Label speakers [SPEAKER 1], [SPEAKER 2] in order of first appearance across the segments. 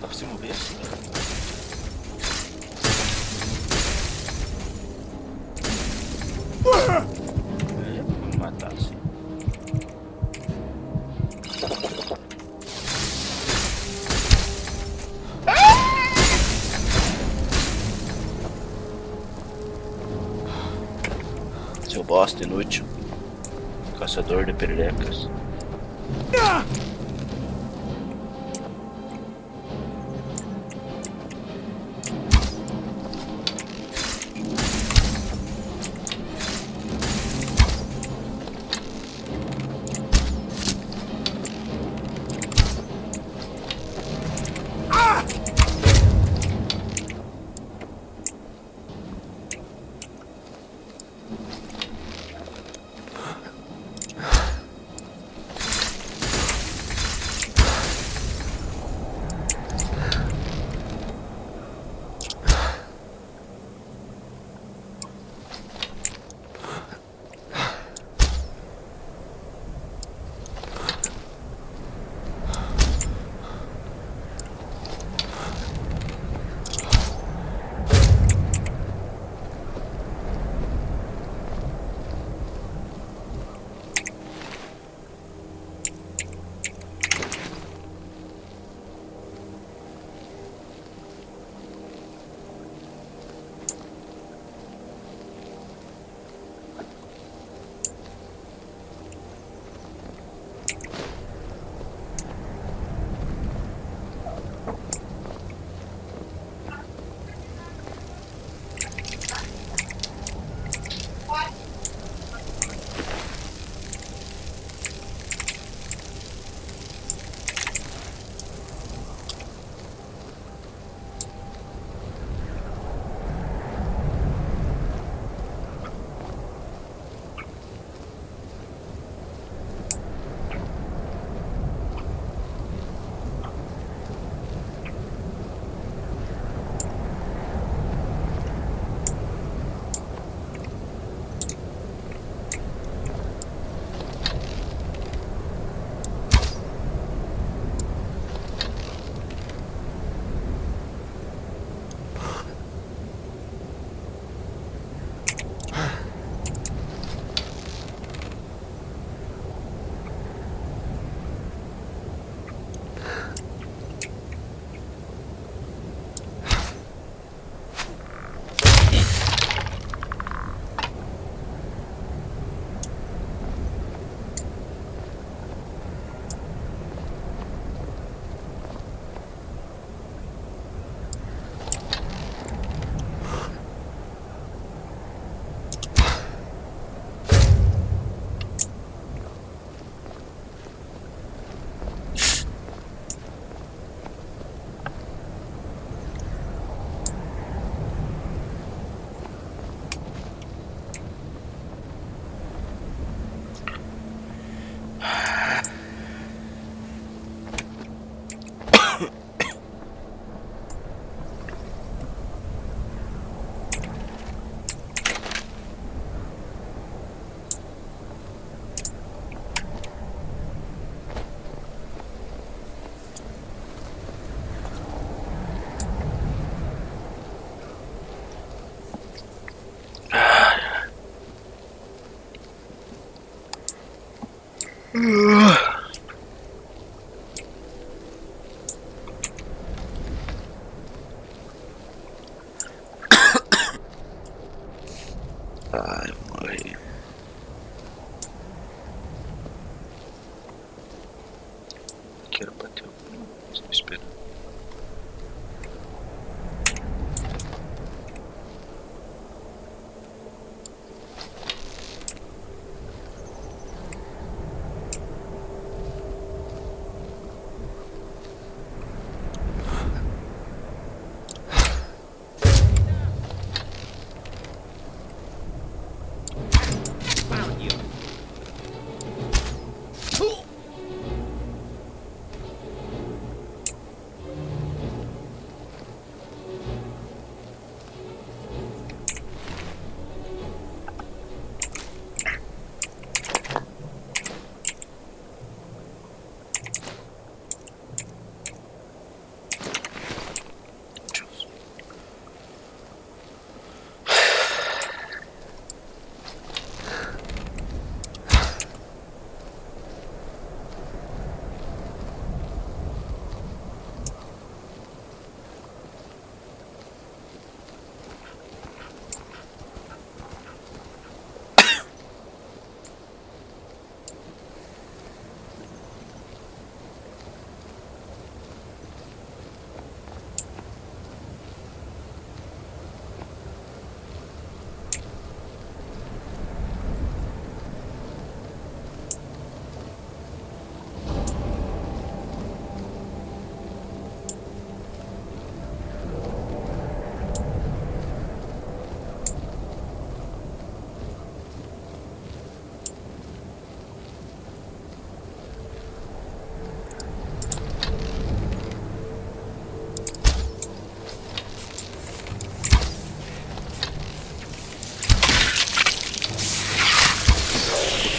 [SPEAKER 1] Dá pra se mover assim, cara? É, vou me matar assim. Seu bosta inútil. Caçador de pererecas.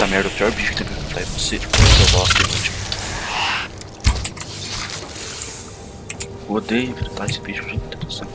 [SPEAKER 1] merda, o pior bicho que tem que lutar é você, tipo, seu bosta inútil. Eu odeio enfrentar esse bicho, gente, tá atenção.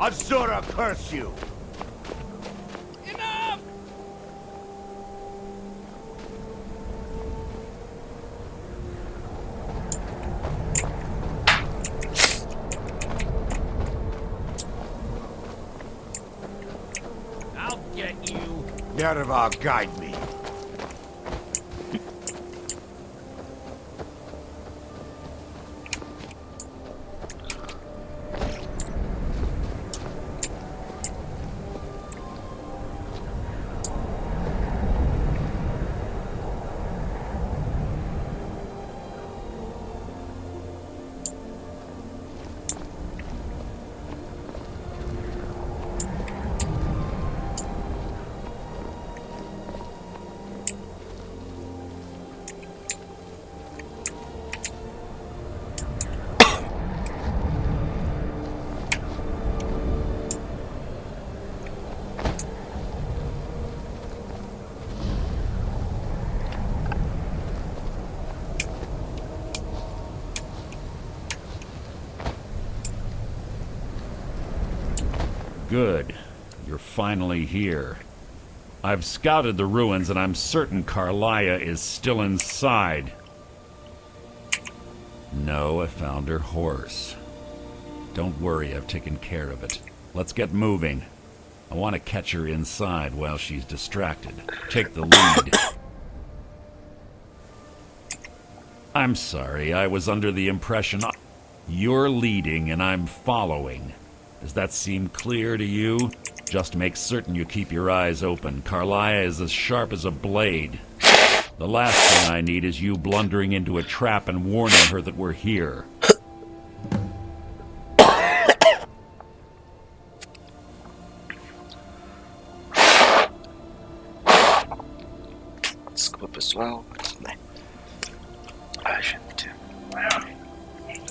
[SPEAKER 2] Azura curse you!
[SPEAKER 3] Enough! I'll get you.
[SPEAKER 2] Nerva, guide me.
[SPEAKER 4] Good. You're finally here. I've scouted the ruins and I'm certain Carlia is still inside. No, I found her horse. Don't worry, I've taken care of it. Let's get moving. I want to catch her inside while she's distracted. Take the lead. I'm sorry, I was under the impression you're leading and I'm following. Does that seem clear to you? Just make certain you keep your eyes open. Carlia is as sharp as a blade. The last thing I need is you blundering into a trap and warning her that we're here.
[SPEAKER 1] Desculpa, pessoal. Né? Ai, gente.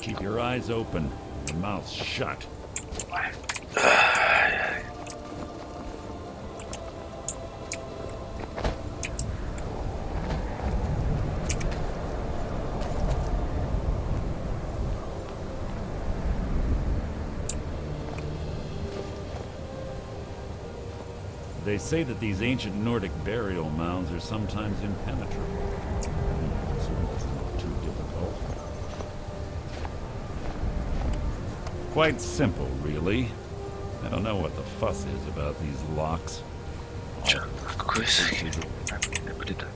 [SPEAKER 4] Keep your eyes open, your mouth shut. They say that these ancient Nordic burial mounds are sometimes impenetrable. So it's not too difficult. Quite simple, really. I don't know what the fuss is about these locks.
[SPEAKER 1] Tinha uma coisa que não me lembro de dar.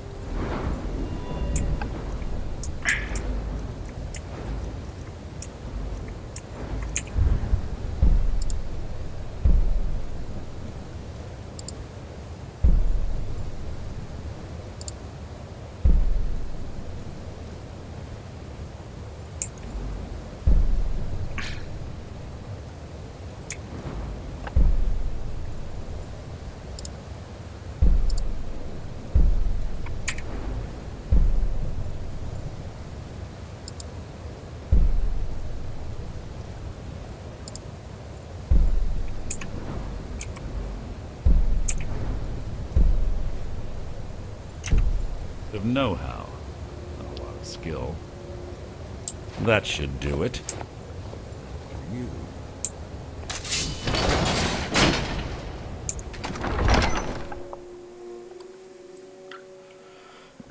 [SPEAKER 4] Of know-how, not a lot of skill. That should do it. You.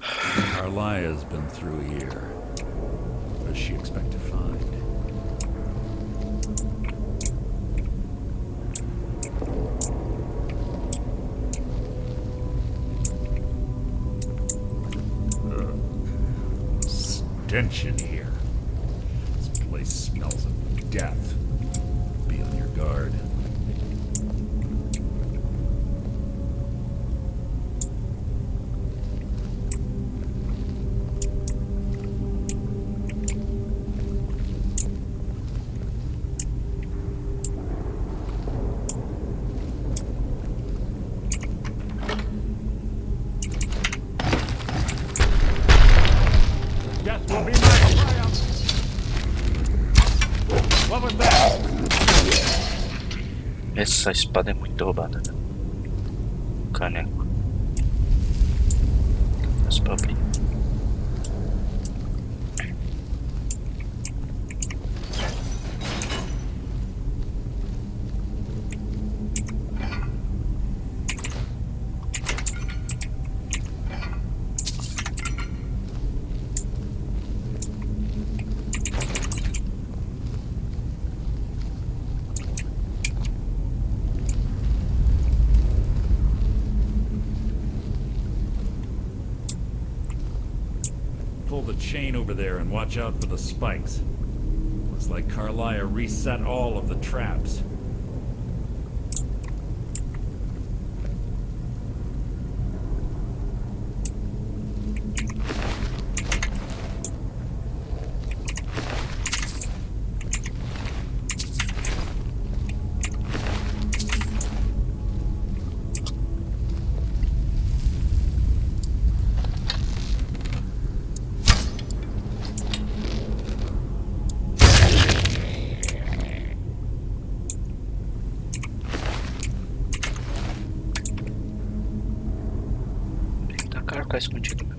[SPEAKER 4] Carlia's been through here. What does she expect to find? Stench in here. This place smells of death. Be on your guard. Death will be my triumph. What was that?
[SPEAKER 1] Essa espada é muito roubada, né? Caneco. Mas pra abrir.
[SPEAKER 4] Pull the chain over there and watch out for the spikes. Looks like Carlia reset all of the traps. Tá caro ficar escondido, né?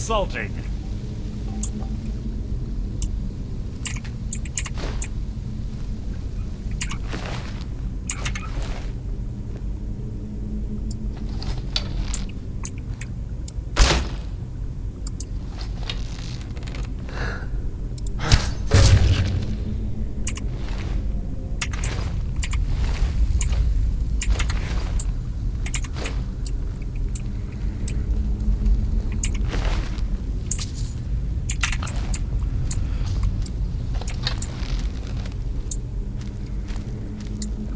[SPEAKER 4] insulting.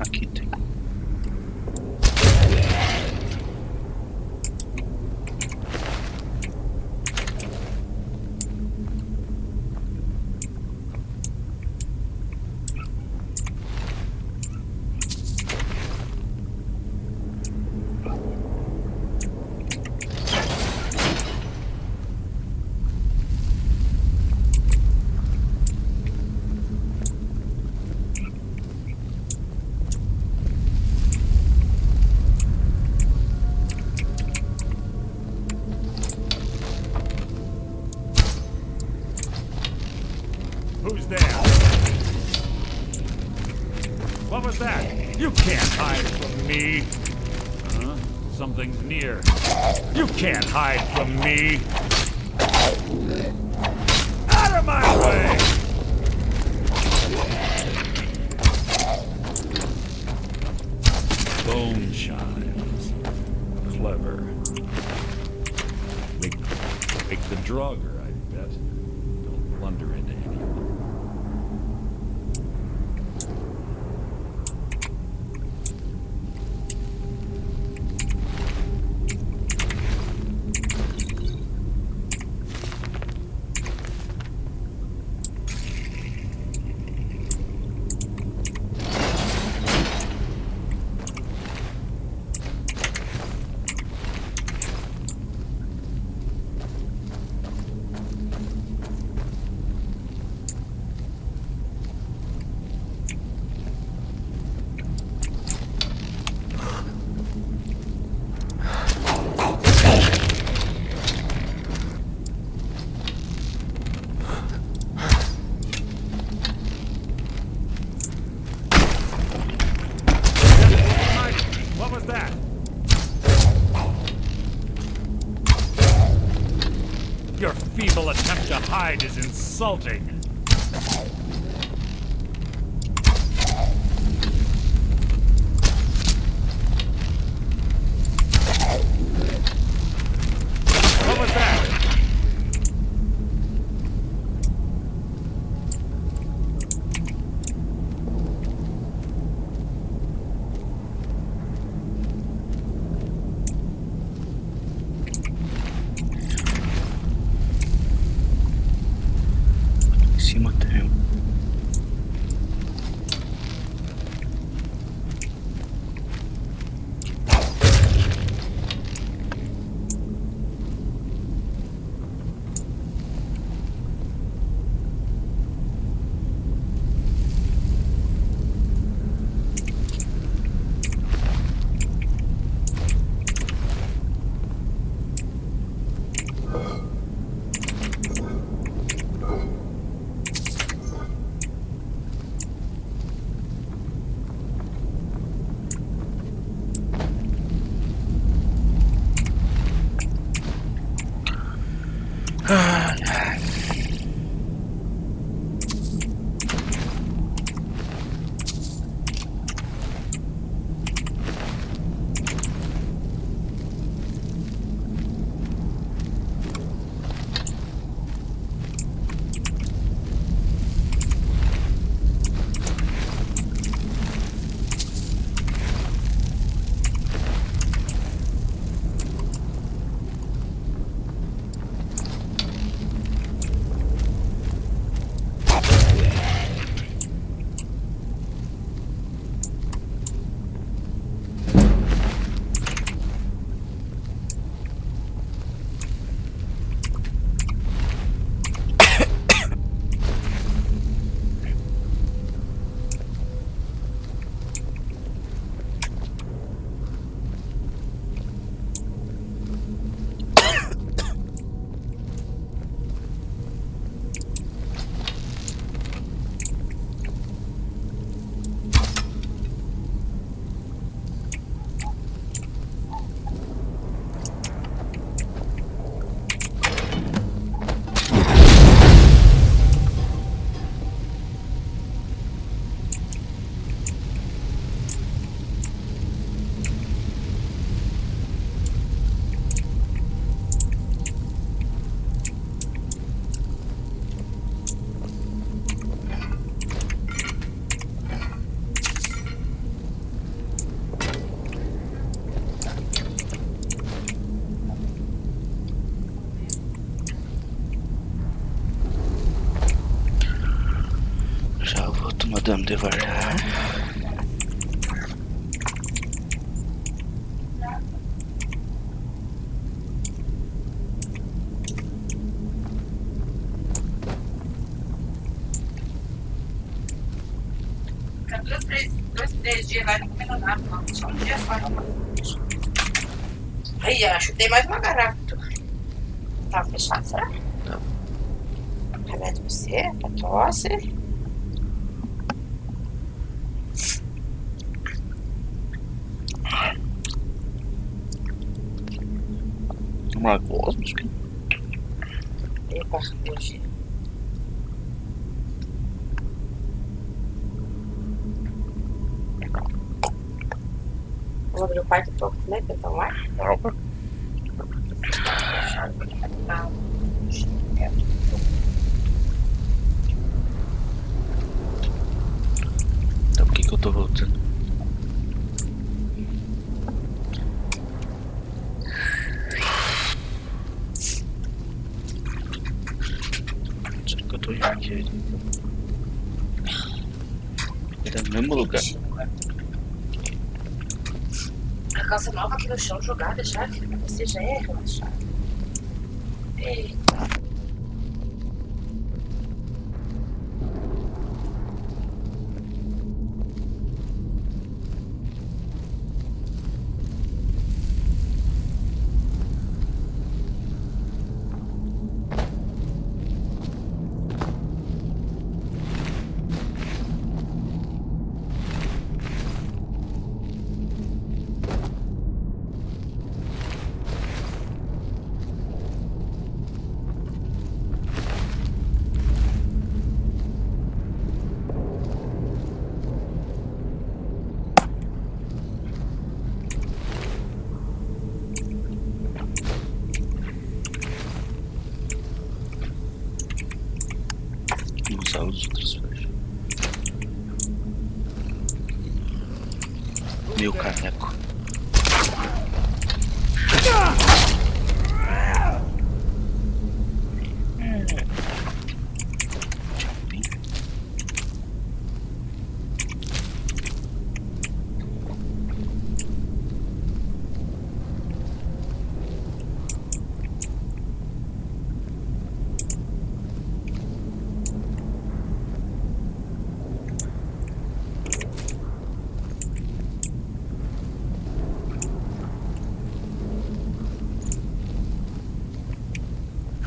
[SPEAKER 1] Aqui tem.
[SPEAKER 4] Who's there? What was that? You can't hide from me. Huh? Something's near. You can't hide from me. Out of my way! Bone chimes. Clever. Make the Draugr, I bet. Don't blunder into any of them. What was that? Your feeble attempt to hide is insulting. What was that?
[SPEAKER 1] Já vou tomar dano devagar.
[SPEAKER 3] Fica 2, 3 dias lá não comendo nada, não. Só um dia só. Aí, acho que tem mais uma garrafa. Tá fechado, será?
[SPEAKER 1] Tá.
[SPEAKER 3] Remédio pra você, pra tosse.
[SPEAKER 1] Uma gosmos?
[SPEAKER 3] Epa, hoje. Vou abrir o quarto um pouco também, pra tomar.
[SPEAKER 1] Então por que eu tô voltando? Será que eu tô indo aqui? Ele tá no mesmo lugar.
[SPEAKER 3] A calça nova aqui no chão jogada já, filho. Você já é relaxado. Eita.
[SPEAKER 1] Usar os outros flechas. Meu caneco.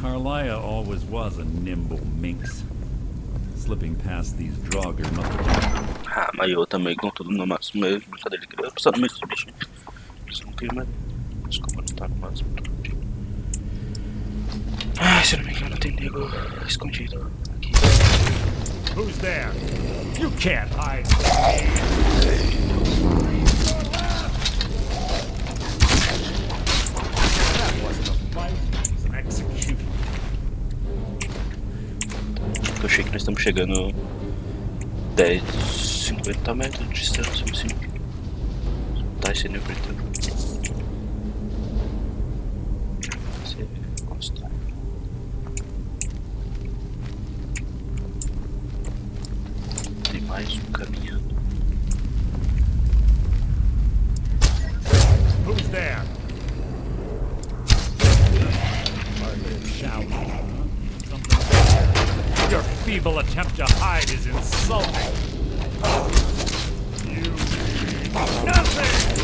[SPEAKER 4] Carlia always was a nimble minx. Slipping past these Draugr must have been...
[SPEAKER 1] Ah, mas eu também com tudo no máximo mesmo. Cadê ele? Eu preciso mesmo desse bichinho. Isso não tem mais. Desculpa, não tá no máximo. Ah, se eu não me engano, tem nego escondido aqui.
[SPEAKER 2] Who's there? You can't hide from me. That wasn't a fight, it was an execution.
[SPEAKER 1] Eu achei que nós estamos chegando 10, 50 metros de distância, assim. Tá esse nível então. Você gosta. Tem mais um caminhando.
[SPEAKER 2] Who's there? Your feeble attempt to hide is insulting. You nothing.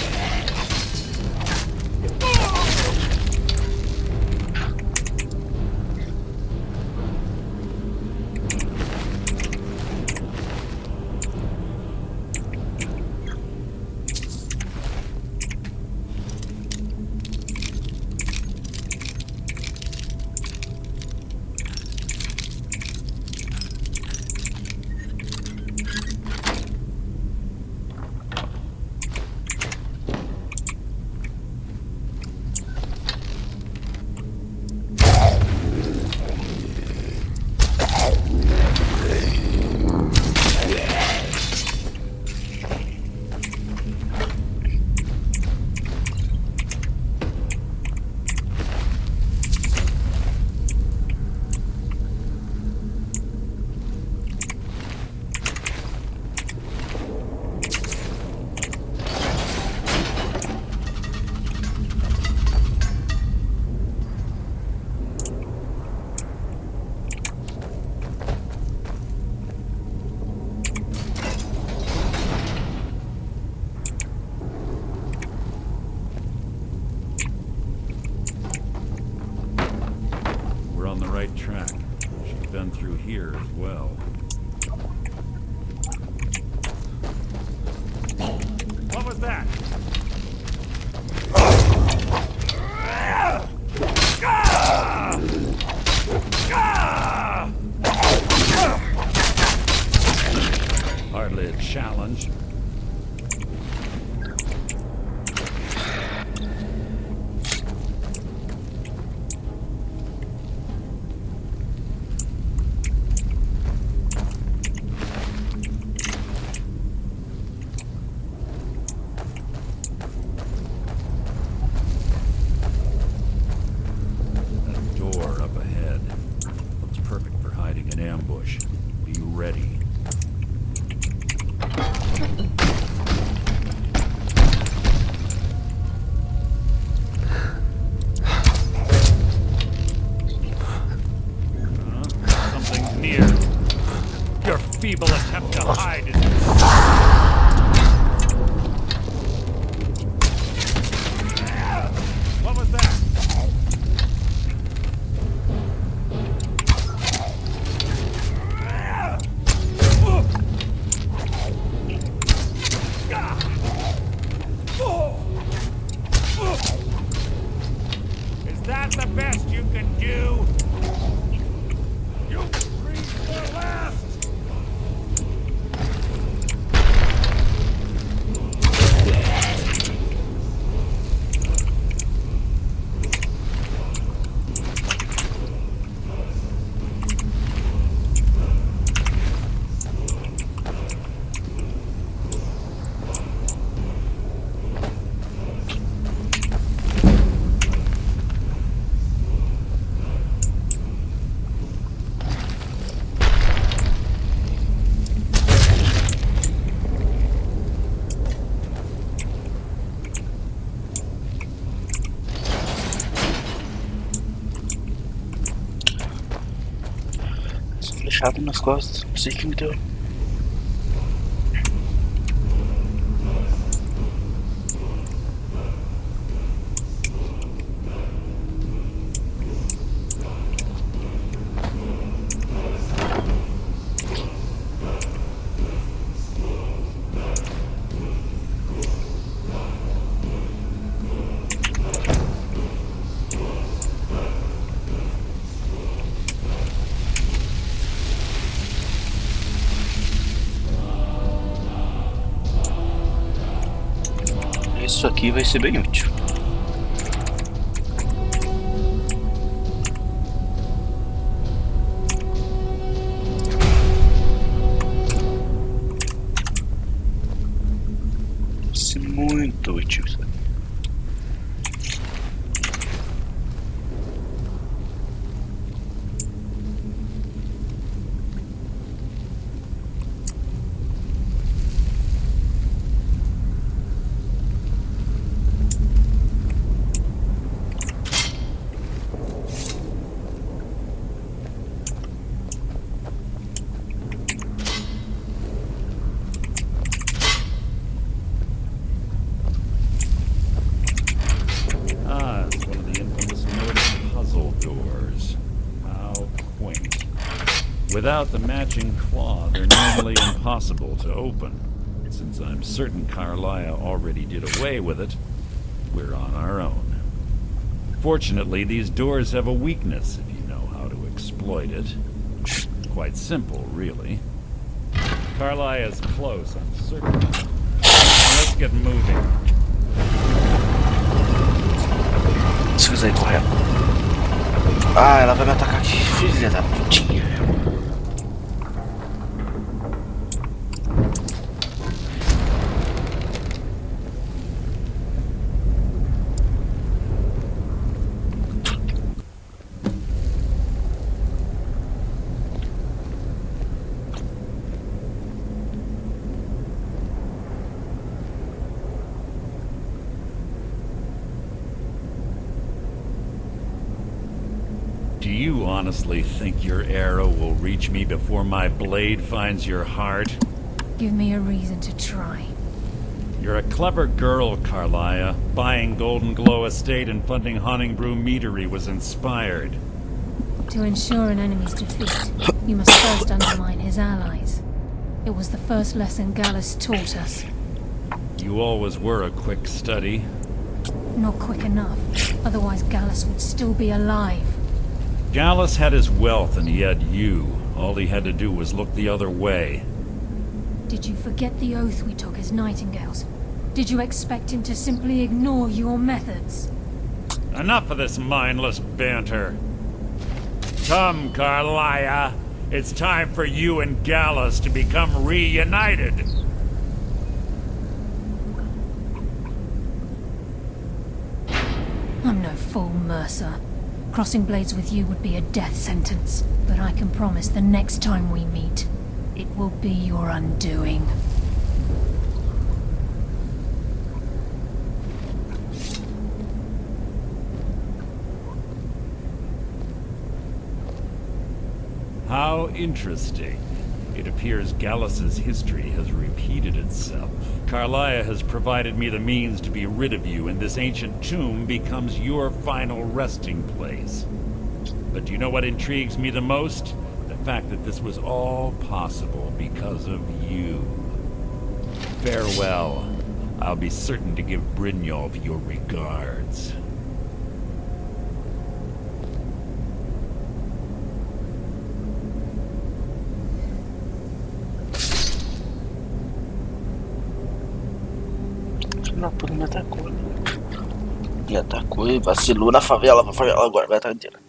[SPEAKER 4] well.
[SPEAKER 2] What was that?
[SPEAKER 4] Hardly a challenge. That door up ahead looks perfect for hiding an ambush. Be ready.
[SPEAKER 2] Something's near. Your feeble attempt to hide is What was that? Is that the best you can do? You breathe for last!
[SPEAKER 1] Flechado nas costas, não sei o que me deu. Isso aqui vai ser bem útil. Vai ser muito útil isso aqui.
[SPEAKER 4] It's one of the infamous Nordic puzzle doors. How quaint. Without the matching claw, they're normally impossible to open. Since I'm certain Carlia already did away with it, we're on our own. Fortunately, these doors have a weakness if you know how to exploit it. Quite simple, really. Carlia is close, I'm certain. Now let's get moving.
[SPEAKER 1] Se quiser correr. Ah, ela vai me atacar aqui, filha da putinha.
[SPEAKER 4] Do you honestly think your arrow will reach me before my blade finds your heart?
[SPEAKER 5] Give me a reason to try.
[SPEAKER 4] You're a clever girl, Carlia. Buying Golden Glow Estate and funding Honningbrew Meadery was inspired.
[SPEAKER 5] To ensure an enemy's defeat. You must first undermine his allies. It was the first lesson Gallus taught us.
[SPEAKER 4] You always were a quick study.
[SPEAKER 5] Not quick enough. Otherwise Gallus would still be alive.
[SPEAKER 4] Gallus had his wealth and he had you. All he had to do was look the other way.
[SPEAKER 5] Did you forget the oath we took as nightingales? Did you expect him to simply ignore your methods?
[SPEAKER 4] Enough of this mindless banter. Come, Carlia. It's time for you and Gallus to become reunited.
[SPEAKER 5] I'm no fool, Mercer. Crossing blades with you would be a death sentence. But I can promise the next time we meet, it will be your undoing.
[SPEAKER 4] How interesting. It appears Gallus's history has repeated itself. Carlia has provided me the means to be rid of you, and this ancient tomb becomes your final resting place. But do you know what intrigues me the most? The fact that this was all possible because of you. Farewell. I'll be certain to give Brynjolf your regards.
[SPEAKER 1] Não, por me atacou. Me atacou e vacilou na favela. A favela agora vai estar inteira.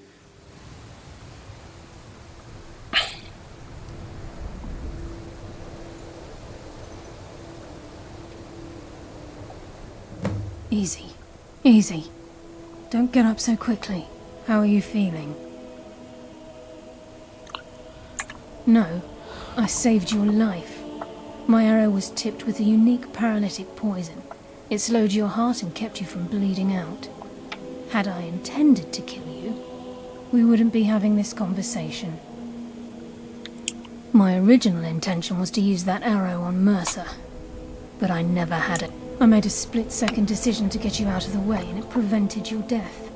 [SPEAKER 5] Easy. Easy. Don't get up so quickly. How are you feeling? No, I saved your life. My arrow was tipped with a unique paralytic poison. It slowed your heart and kept you from bleeding out. Had I intended to kill you, we wouldn't be having this conversation. My original intention was to use that arrow on Mercer, but I never had it. I made a split-second decision to get you out of the way, and it prevented your death.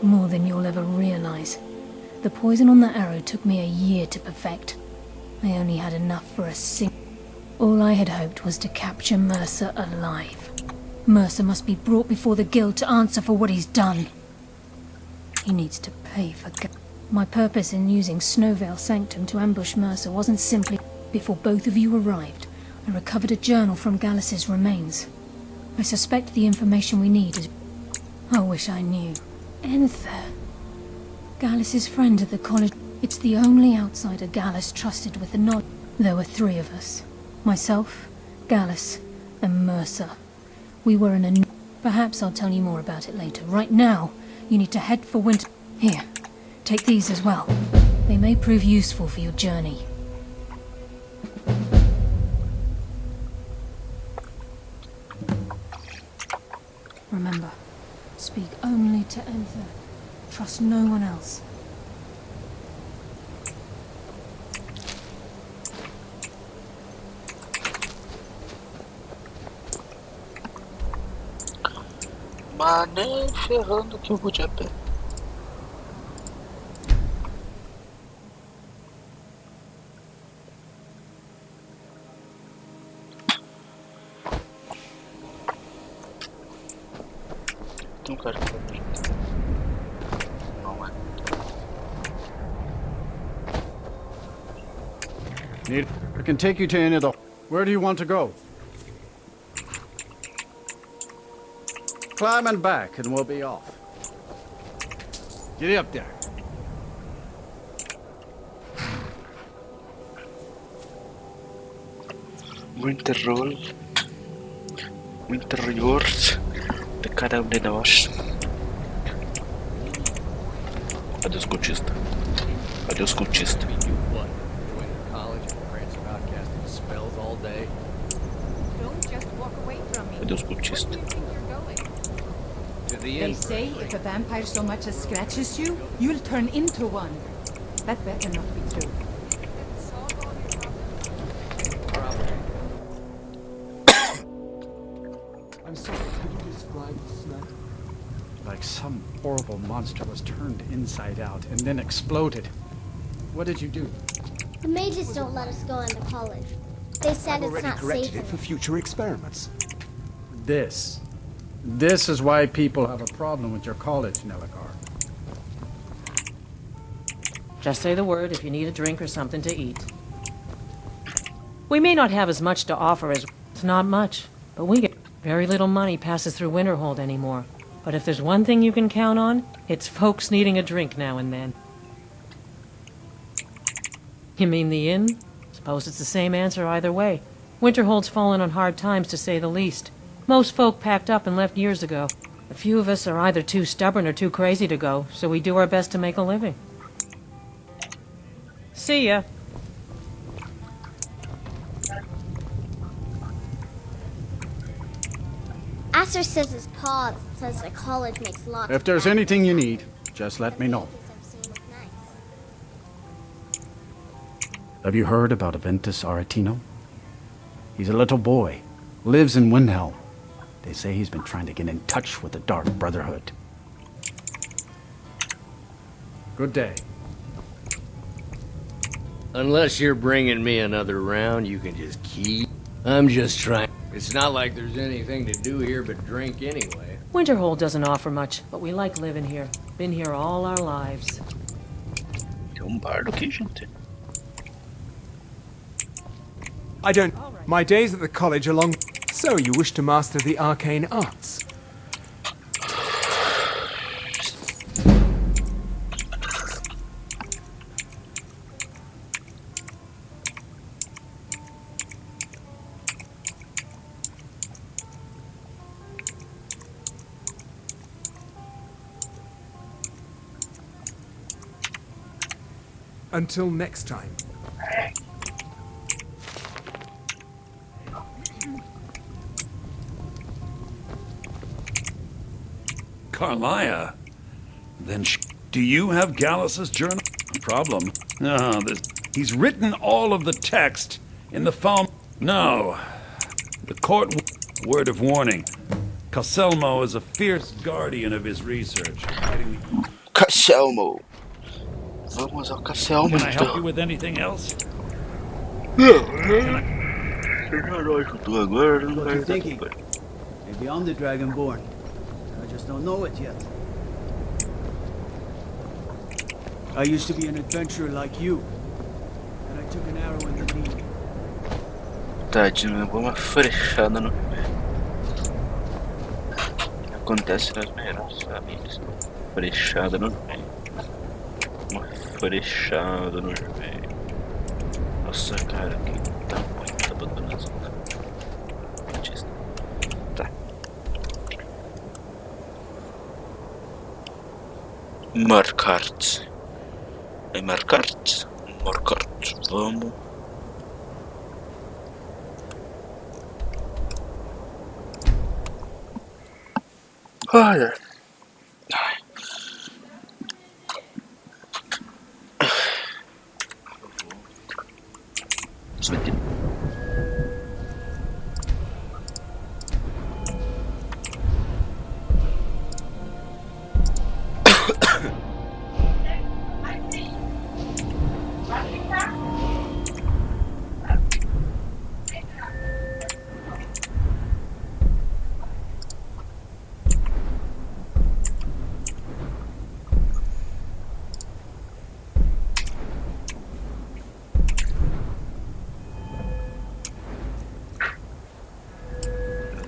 [SPEAKER 5] More than you'll ever realize. The poison on that arrow took me a year to perfect. I only had enough for a All I had hoped was to capture Mercer alive. Mercer must be brought before the guild to answer for what he's done. He needs to pay for... My purpose in using Snowvale Sanctum to ambush Mercer wasn't simply... Before both of you arrived, I recovered a journal from Gallus's remains. I suspect the information we need is... I wish I knew. Enther. Gallus's friend at the college. It's the only outsider Gallus trusted with the knowledge. There were 3 of us. Myself, Gallus, and Mercer. We were in a... Perhaps I'll tell you more about it later. Right now, you need to head for Winter... Here, take these as well. They may prove useful for your journey. Remember, speak only to Enther. Trust no one else.
[SPEAKER 1] Mas nem ferrando que eu vou de a pé. Tem cara que vai vir. Não é.
[SPEAKER 6] I can take you to any of the... Where do you want to go? Climb and back and we'll be off. Get up there.
[SPEAKER 1] Winter Warriors do canal de nós. Cadê os cultistas? Cadê os cultistas? Cadê os cultistas?
[SPEAKER 7] They say if a vampire so much as scratches you, you'll turn into one. That better not be true.
[SPEAKER 6] like some horrible monster was turned inside out and then exploded. What did you do?
[SPEAKER 8] The mages don't let us go into college. They said it's not safe
[SPEAKER 9] for future experiments.
[SPEAKER 6] This is why people have a problem with your college, Nelagar.
[SPEAKER 10] Just say the word if you need a drink or something to eat. We may not have as much to offer as it's not much, but we get very little money passes through Winterhold anymore. But if there's one thing you can count on, it's folks needing a drink now and then. You mean the inn? Suppose it's the same answer either way. Winterhold's fallen on hard times, to say the least. Most folk packed up and left years ago. A few of us are either too stubborn or too crazy to go, so we do our best to make a living. See ya.
[SPEAKER 8] Aster says his pa says the college makes lots
[SPEAKER 6] If there's anything you need, just let me know. Have you heard about Aventus Aretino? He's a little boy, lives in Windhelm. They say he's been trying to get in touch with the Dark Brotherhood. Good day.
[SPEAKER 11] Unless you're bringing me another round, you can just keep. I'm just trying. It's not like there's anything to do here but drink anyway.
[SPEAKER 10] Winterhold doesn't offer much, but we like living here. Been here all our lives.
[SPEAKER 1] Bardo aqui, gente.
[SPEAKER 9] I don't. My days at the college are long. So you wish to master the arcane arts? Until next time.
[SPEAKER 4] Carlia? Then do you have Gallus's journal? Problem. No, he's written all of the text in the phone. No. The court word of warning. Caselmo is a fierce guardian of his research.
[SPEAKER 1] Caselmo. Vamos ao Caselmo.
[SPEAKER 4] Can I help you with anything else?
[SPEAKER 1] What are
[SPEAKER 12] you thinking? Maybe I'm the Dragonborn. I just don't know it yet. I used to be an adventurer like you, and I took an arrow in the knee.
[SPEAKER 1] Tadinho, levou uma frechada no joelho. Acontece nas melhores famílias. Frechada no joelho. Uma frechada no joelho. Nossa, cara, que tamanho tá botando essa. Tá. Marcart. É Marcart? Marcart. Vamos. Olha.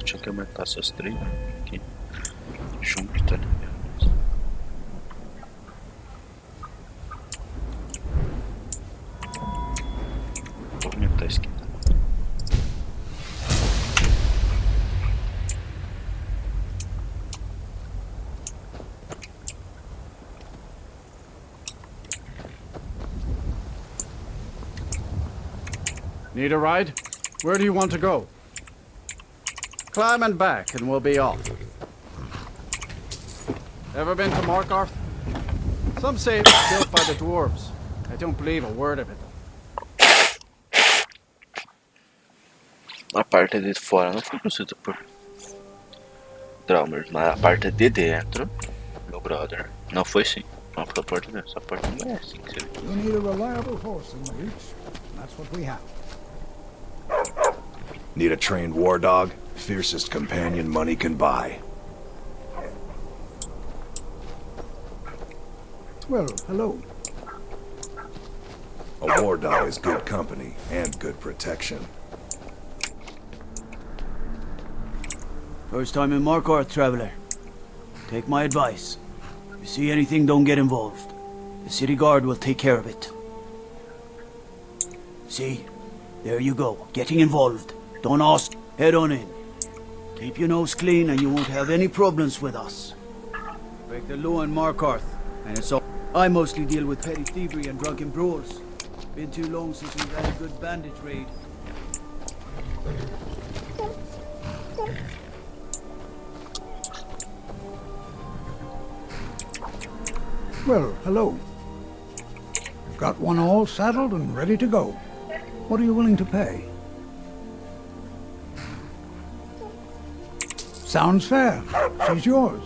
[SPEAKER 1] Tinha que aumentar essas três aqui. Junto, tá ligado? Vou aumentar a esquerda.
[SPEAKER 6] Need a ride? Where do you want to go? Climb and back and we'll be off. Ever been to Markarth? Some say it was built by the dwarves. I don't believe a word of it.
[SPEAKER 1] A parte de fora não foi construída por Draumers, mas a parte de dentro brother. Não foi sim. Não foi a porta mesmo. Essa porta não é assim que você vê.
[SPEAKER 13] You need a reliable horse in the reach. That's what we have.
[SPEAKER 14] Need a trained war dog? Fiercest companion money can buy.
[SPEAKER 13] Well, hello.
[SPEAKER 14] A war dog is good company and good protection.
[SPEAKER 12] First time in Markarth, traveler. Take my advice. If you see anything, don't get involved. The city guard will take care of it. See? There you go. Getting involved. Don't ask. Head on in. Keep your nose clean and you won't have any problems with us. Break the law in Markarth, and it's all. I mostly deal with petty thievery and drunken brawls. Been too long since we've had a good bandit raid.
[SPEAKER 13] Well, hello. Got one all saddled and ready to go. What are you willing to pay? Sounds fair. She's yours.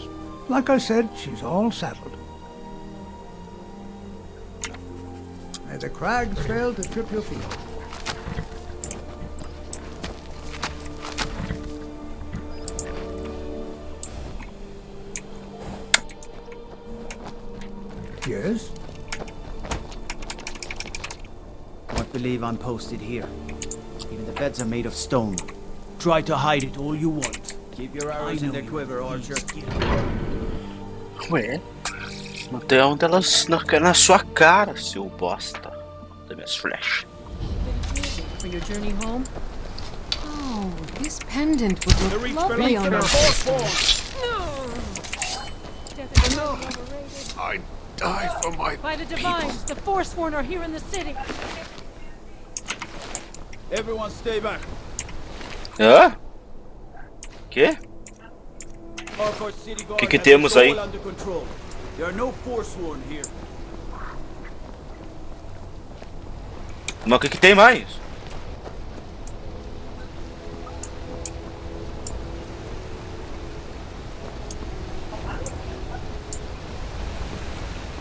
[SPEAKER 13] Like I said, she's all saddled. May the crags fail to trip your feet. Yes?
[SPEAKER 12] Don't believe I'm posted here. Even the beds are made of stone. Try to hide it all you want. Keep your arrows in the quiver, Archer.
[SPEAKER 1] Ué, não tem onde elas na sua cara, seu bosta. Das minhas flechas.
[SPEAKER 10] For your journey home? Oh, this pendant would look lovely on her.
[SPEAKER 14] I'd die for my
[SPEAKER 10] By the divines, the Forsworn are here in the city.
[SPEAKER 12] Everyone stay back.
[SPEAKER 1] Hã? Quê? Que temos aí?
[SPEAKER 12] There are no Forsworn here.
[SPEAKER 1] Mas o que tem mais?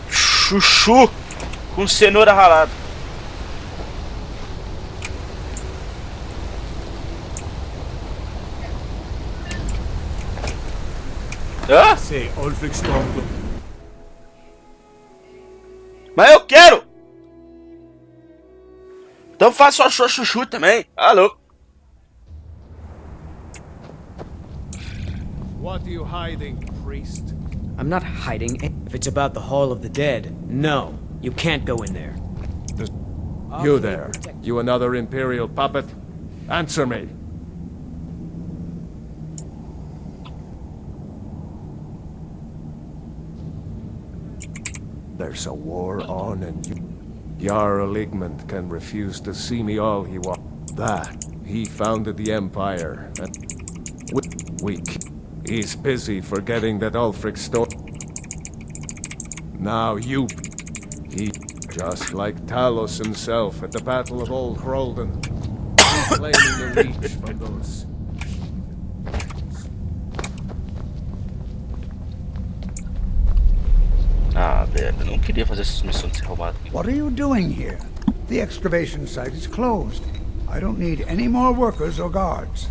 [SPEAKER 1] Chuchu com cenoura ralada. Hã? Mas eu quero! Então faça sua chuchu também. Alô?
[SPEAKER 9] What are you hiding, priest?
[SPEAKER 15] I'm not hiding. If it's about the Hall of the Dead, no. You can't go in there.
[SPEAKER 9] You there. You another Imperial puppet? Answer me. There's a war on and Jarl Ligmund can refuse to see me all he wants. That. He founded the Empire. Weak. He's busy forgetting that Ulfric stole. Now you. He, just like Talos himself at the Battle of Old Hroldan, claiming the reach from those.
[SPEAKER 1] Ah, velho, não queria fazer essas missões de ser roubado.
[SPEAKER 13] What are you doing here? The excavation site is closed. I don't need any more workers or guards.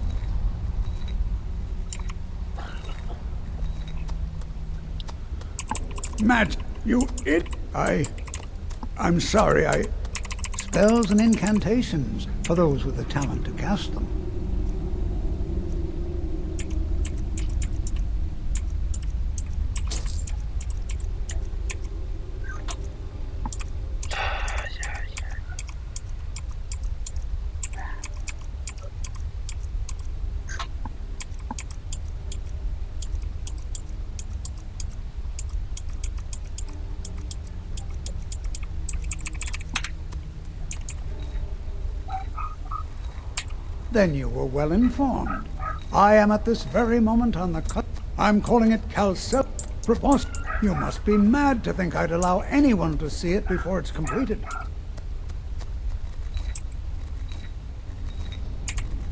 [SPEAKER 13] Matt, I'm sorry, spells and incantations for those with the talent to cast them. Then you were well informed. I am at this very moment on the cut. I'm calling it Calcel. You must be mad to think I'd allow anyone to see it before it's completed.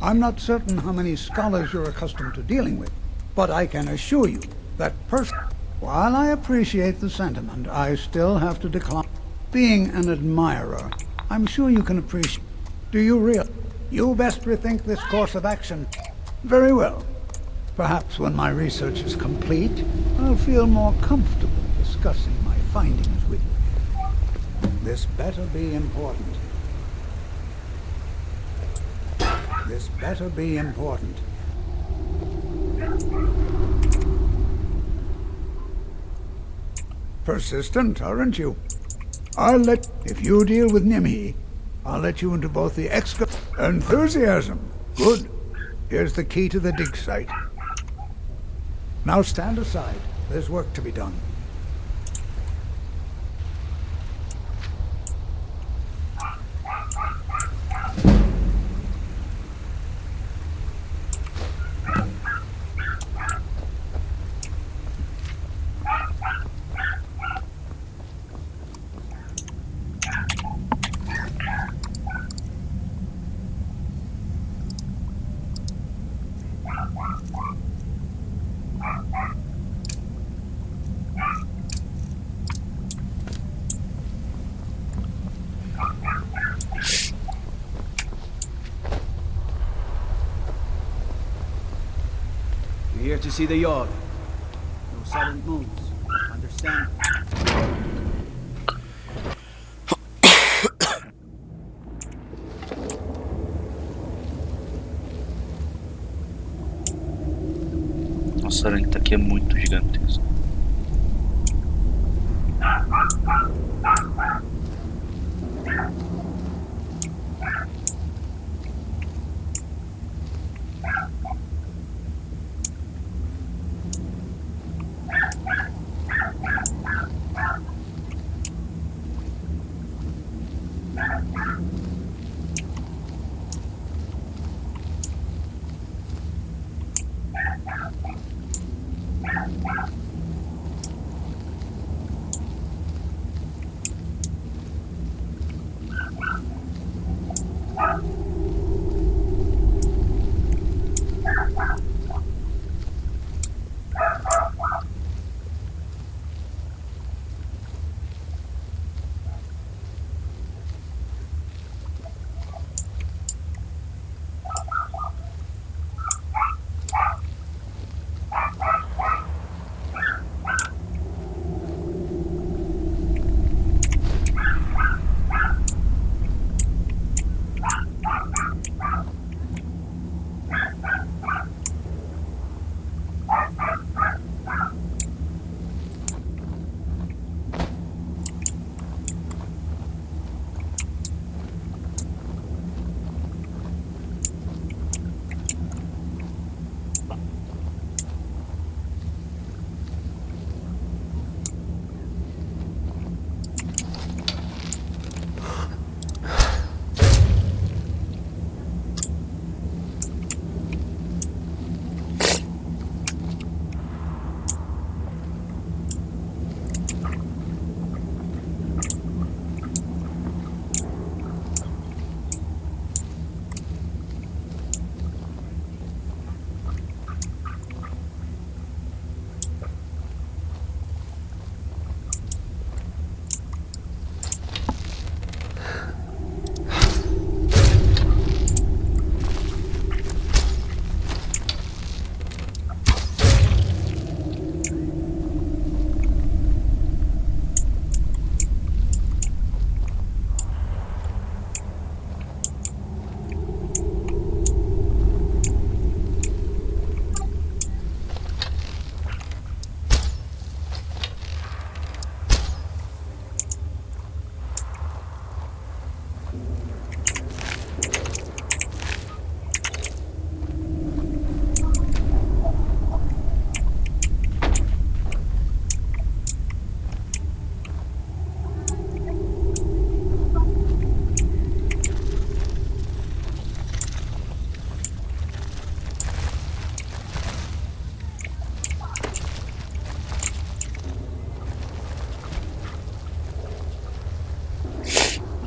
[SPEAKER 13] I'm not certain how many scholars you're accustomed to dealing with, but I can assure you that While I appreciate the sentiment, I still have to decline. Being an admirer, I'm sure you can appreciate. Do you real? You best rethink this course of action. Very well. Perhaps when my research is complete, I'll feel more comfortable discussing my findings with you. This better be important. This better be important. Persistent, aren't you? If you deal with Nimhi, I'll let you into both the enthusiasm. Good. Here's the key to the dig site. Now stand aside. There's work to be done.
[SPEAKER 12] You're here to see the yard. No sudden moves. Understand?
[SPEAKER 1] Nossa, a aranha tá aqui é muito gigantesca.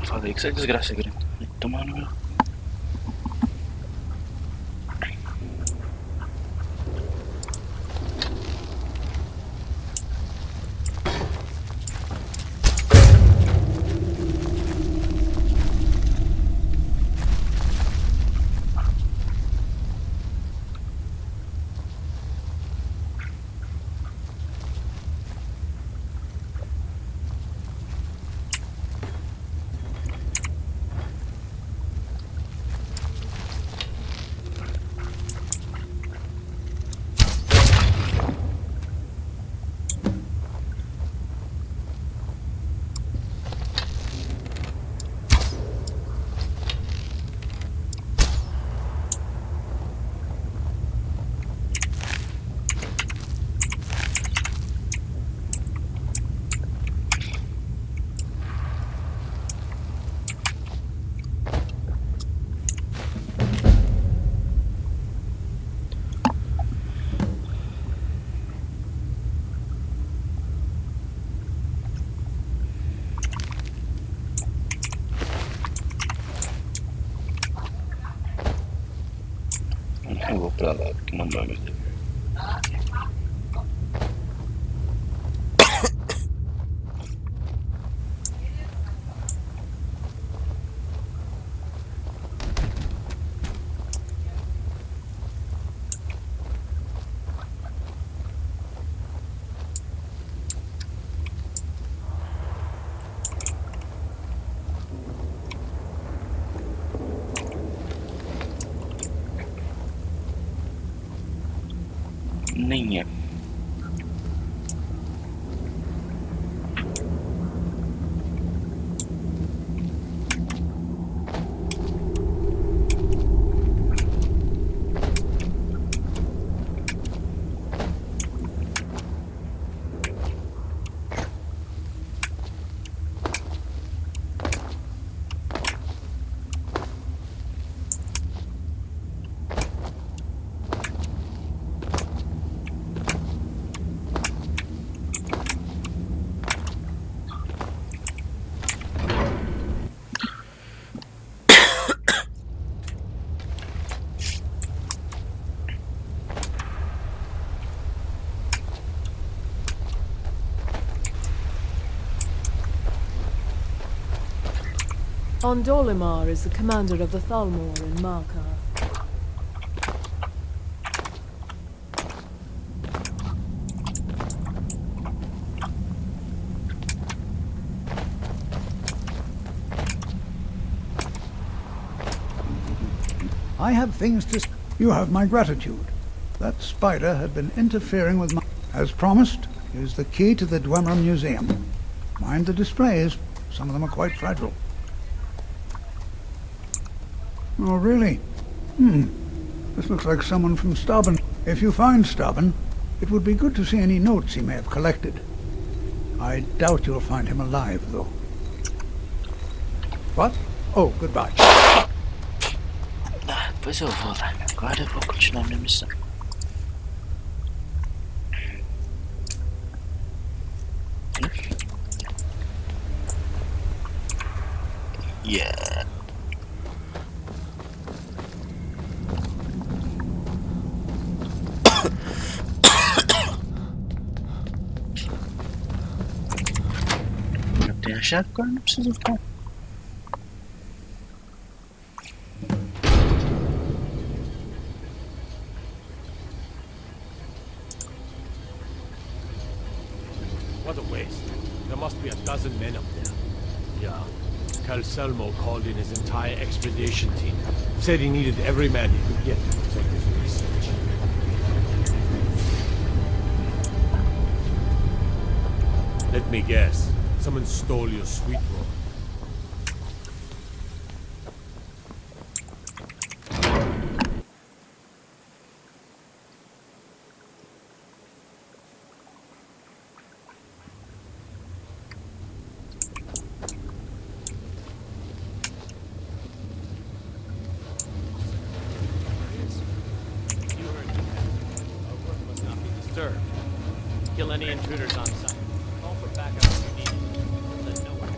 [SPEAKER 1] Falei que essa desgraça é grande. Tomar no meu. pra lá, porque não vai mais dever. Nem é.
[SPEAKER 16] Ondolimar is the commander of the Thalmor in Markarth.
[SPEAKER 13] I have things to... You have my gratitude. That spider had been interfering with my... As promised, here's the key to the Dwemer Museum. Mind the displays. Some of them are quite fragile. Oh, really? This looks like someone from Stauben. If you find Stauben, it would be good to see any notes he may have collected. I doubt you'll find him alive, though. What? Oh, goodbye.
[SPEAKER 1] Depois eu vou lá. Agora eu vou continuar minha missão. Yeah. Eu tenho a chave, agora não preciso ficar.
[SPEAKER 17] What a waste. There must be a dozen men up there. Yeah. Calselmo called in his entire expedition team. Said he needed every man he could get to protect his research. Let me guess. Someone stole your sweet roll.
[SPEAKER 15] Kill any intruders on site. Call for backup if you need it. Let no one.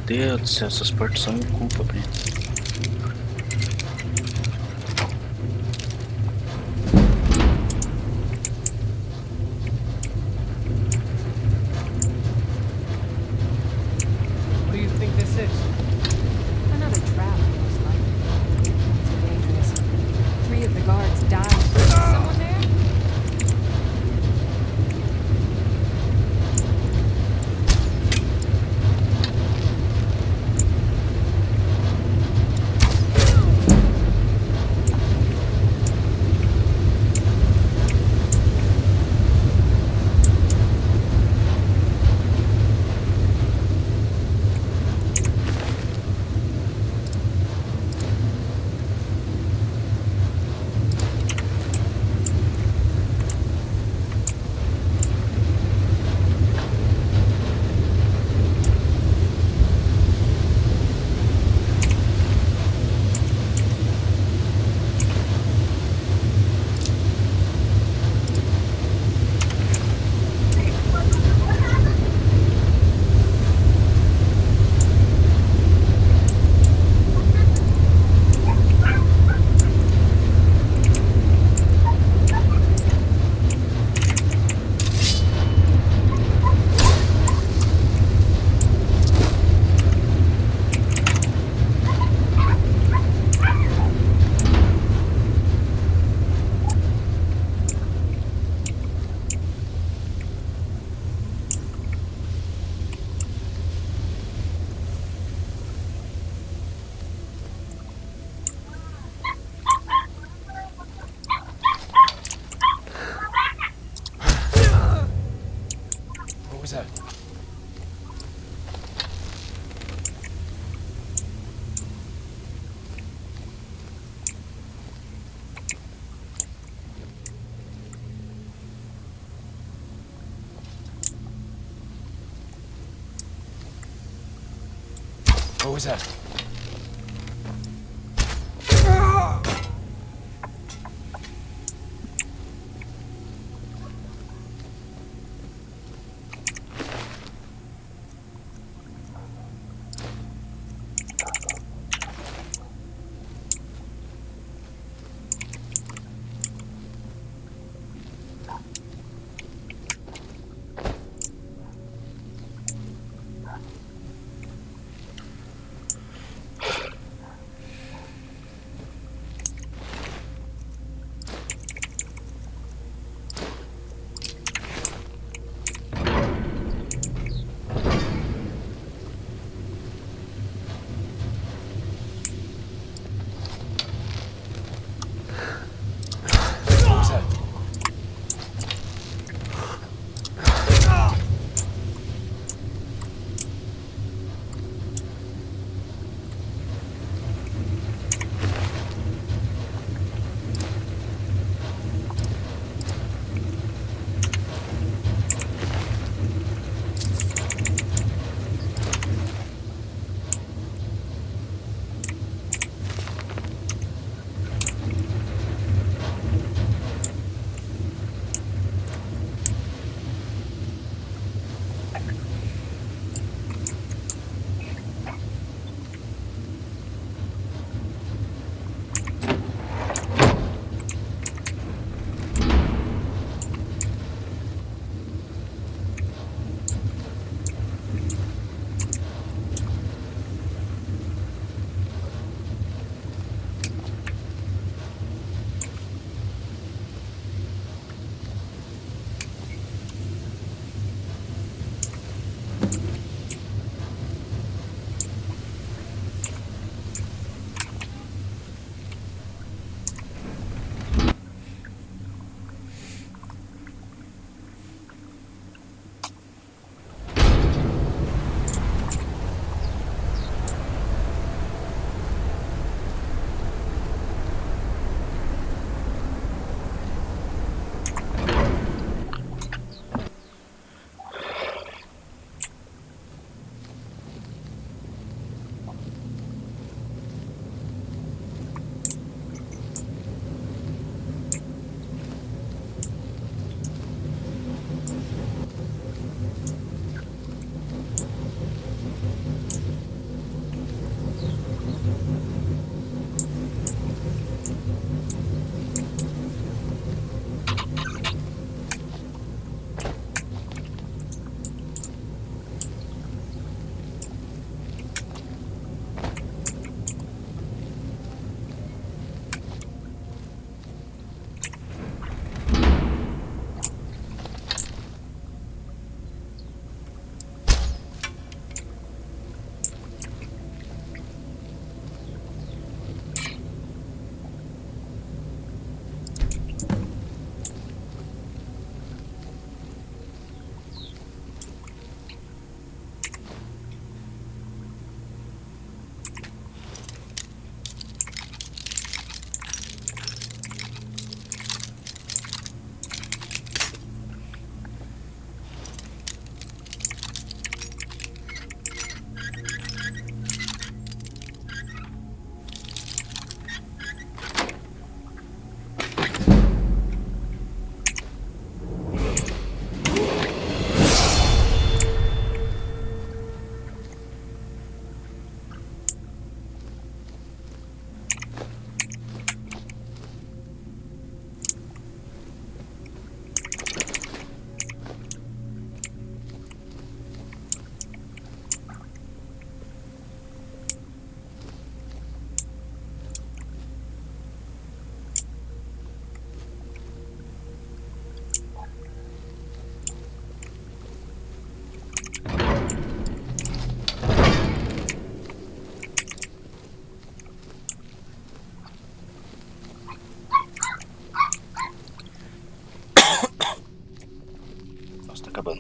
[SPEAKER 1] Deus do céu, essas portas são culpa, Breno.
[SPEAKER 7] What do you think this is? Another trap, most likely. Too dangerous. 3 of the guards died. Someone there?
[SPEAKER 14] What was that? What was that?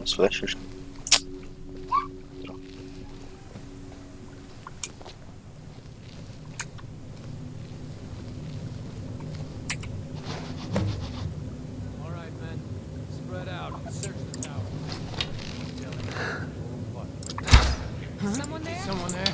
[SPEAKER 1] as flechas.
[SPEAKER 17] Alright, men. Spread out and search the tower.
[SPEAKER 7] Someone there?
[SPEAKER 17] Someone there?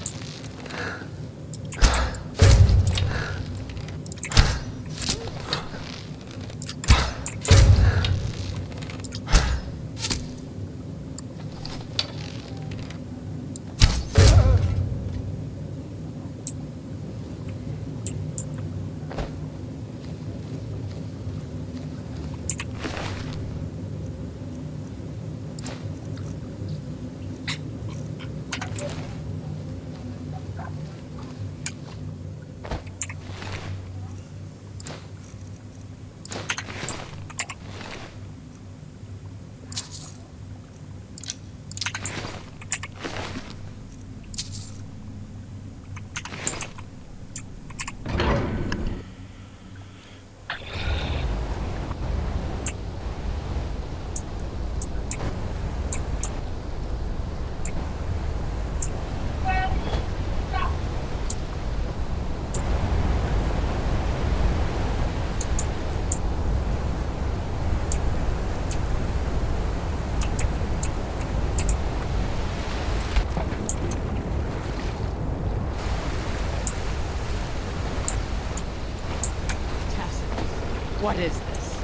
[SPEAKER 7] What is this?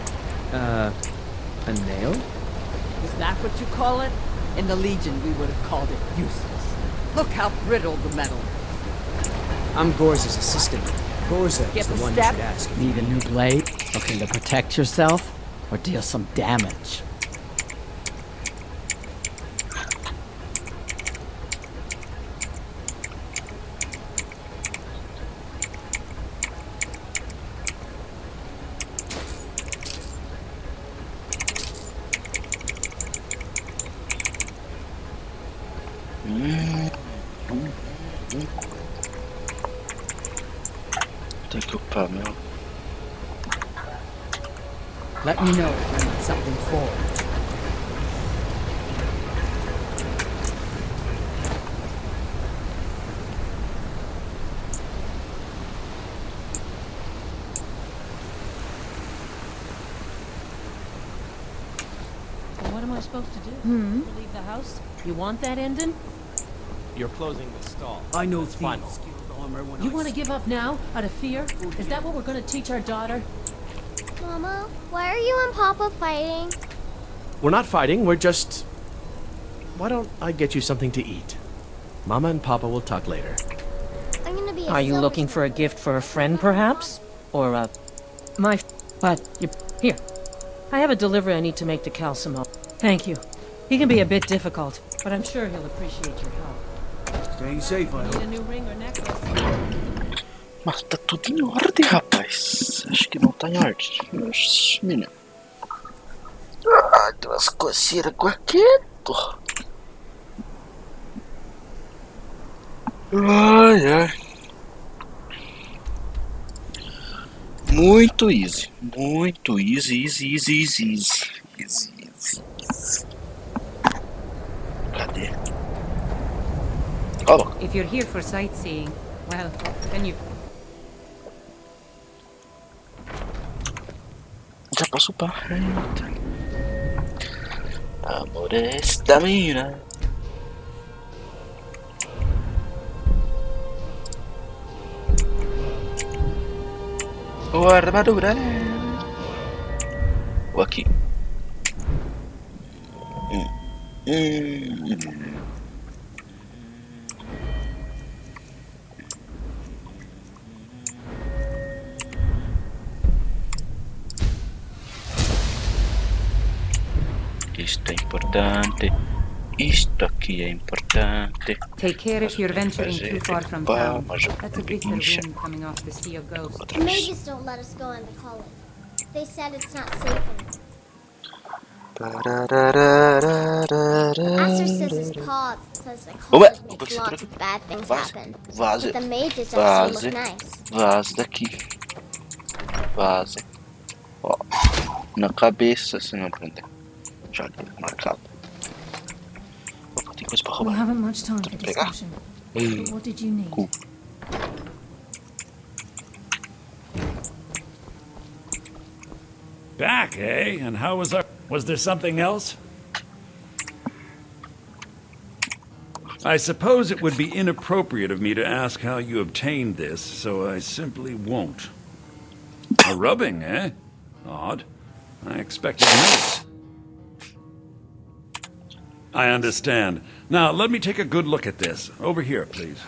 [SPEAKER 18] A nail?
[SPEAKER 7] Is that what you call it? In the Legion, we would have called it useless. Look how brittle the metal is.
[SPEAKER 18] I'm Gorza's assistant. Gorza is
[SPEAKER 7] Get
[SPEAKER 18] the
[SPEAKER 7] the
[SPEAKER 18] one
[SPEAKER 7] step?
[SPEAKER 18] you should ask.
[SPEAKER 19] Need a new blade? Looking to protect yourself? Or deal some damage?
[SPEAKER 1] Tem que upar, meu.
[SPEAKER 19] Let me know if you need something forward.
[SPEAKER 10] Well, what am I supposed to do?
[SPEAKER 7] Hmm?
[SPEAKER 10] Leave the house? You want that ending?
[SPEAKER 15] You're closing the stall.
[SPEAKER 12] I know
[SPEAKER 15] It's final.
[SPEAKER 12] thieves skilled armor when
[SPEAKER 10] You
[SPEAKER 12] I
[SPEAKER 10] want to give up now, out of fear? Is that what we're going to teach our daughter?
[SPEAKER 8] Mama, why are you and Papa fighting?
[SPEAKER 15] We're not fighting, we're just... Why don't I get you something to eat? Mama and Papa will talk later.
[SPEAKER 8] I'm gonna be a
[SPEAKER 10] Are you
[SPEAKER 8] silver
[SPEAKER 10] looking for a gift for a friend, perhaps? Or a... My... But... You... Here. I have a delivery I need to make to Calcimo. Thank you. He can be a bit difficult, but I'm sure he'll appreciate your help.
[SPEAKER 12] Staying safe, I
[SPEAKER 10] Need
[SPEAKER 12] hope.
[SPEAKER 10] a new ring or necklace?
[SPEAKER 1] Mas tá tudo em ordem, rapaz. Acho que não tá em ordem. Oxi, menino. Ah, tem umas coceiras com quieto. Ai, ai. Muito easy. Muito easy, easy, easy, easy, easy. Easy, easy, easy. Cadê? Oh.
[SPEAKER 20] If you're here for sightseeing, well, then you...
[SPEAKER 1] Já posso upar. Amor esta mina. O armadura. Ou aqui. Isto é importante. Isto aqui é importante.
[SPEAKER 20] Take care if you're venturing too far from town.
[SPEAKER 1] Mas
[SPEAKER 20] That's a bitter wind coming off the Sea of Ghosts.
[SPEAKER 8] The mages don't let us go into college. They said it's not safe enough. Master says his paw says that college makes lots of bad things happen. But the mages also look nice.
[SPEAKER 1] Vaze daqui. Vaze. Ó. Na cabeça, se não aprender. Já marcado. coisa pra
[SPEAKER 5] We
[SPEAKER 1] roubar.
[SPEAKER 5] haven't much time for
[SPEAKER 1] Pegar?
[SPEAKER 5] discussion. But what did you need?
[SPEAKER 1] Cool.
[SPEAKER 4] Back, eh? And how was our... Was there something else? I suppose it would be inappropriate of me to ask how you obtained this, so I simply won't. A rubbing, eh? Odd. I expected notes. I understand. Now, let me take a good look at this. Over here, please.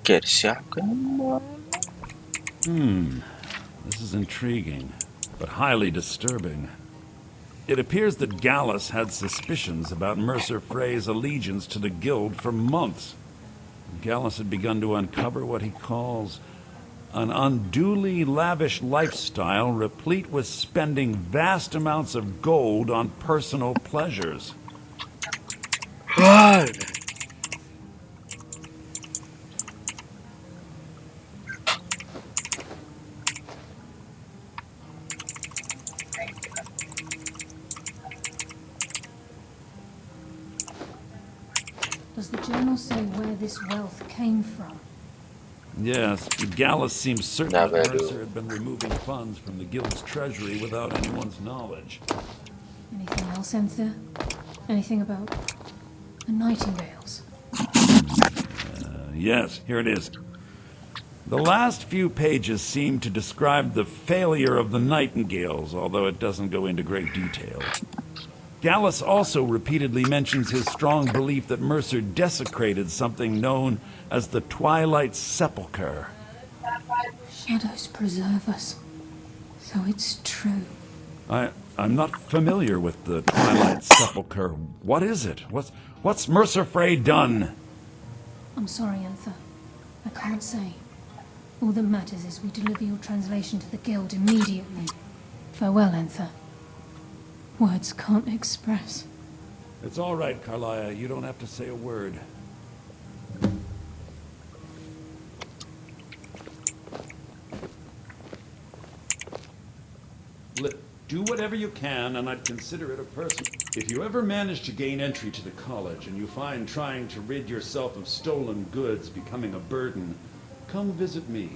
[SPEAKER 1] Quer se acalmar?
[SPEAKER 4] This is intriguing, but highly disturbing. It appears that Gallus had suspicions about Mercer Frey's allegiance to the Guild for months. Gallus had begun to uncover what he calls an unduly lavish lifestyle replete with spending vast amounts of gold on personal pleasures.
[SPEAKER 5] Does the journal say where this wealth came from?
[SPEAKER 4] Yes, Gallus seems certain
[SPEAKER 1] Nah,
[SPEAKER 4] that
[SPEAKER 1] velho.
[SPEAKER 4] Mercer had been removing funds from the Guild's treasury without anyone's knowledge.
[SPEAKER 5] Anything else, Enthir? Anything about the Nightingales?
[SPEAKER 4] Yes, here it is. The last few pages seem to describe the failure of the Nightingales, although it doesn't go into great detail. Gallus also repeatedly mentions his strong belief that Mercer desecrated something known as the Twilight Sepulchre.
[SPEAKER 5] Shadows preserve us. So it's true.
[SPEAKER 4] I'm not familiar with the Twilight Sepulchre. What is it? What's Mercer Frey done?
[SPEAKER 5] I'm sorry, Enthir. I can't say. All that matters is we deliver your translation to the Guild immediately. Farewell, Enthir. Words can't express.
[SPEAKER 4] It's all right, Carlia. You don't have to say a word. Do whatever you can, and I'd consider it a person. If you ever manage to gain entry to the college, and you find trying to rid yourself of stolen goods becoming a burden, come visit me.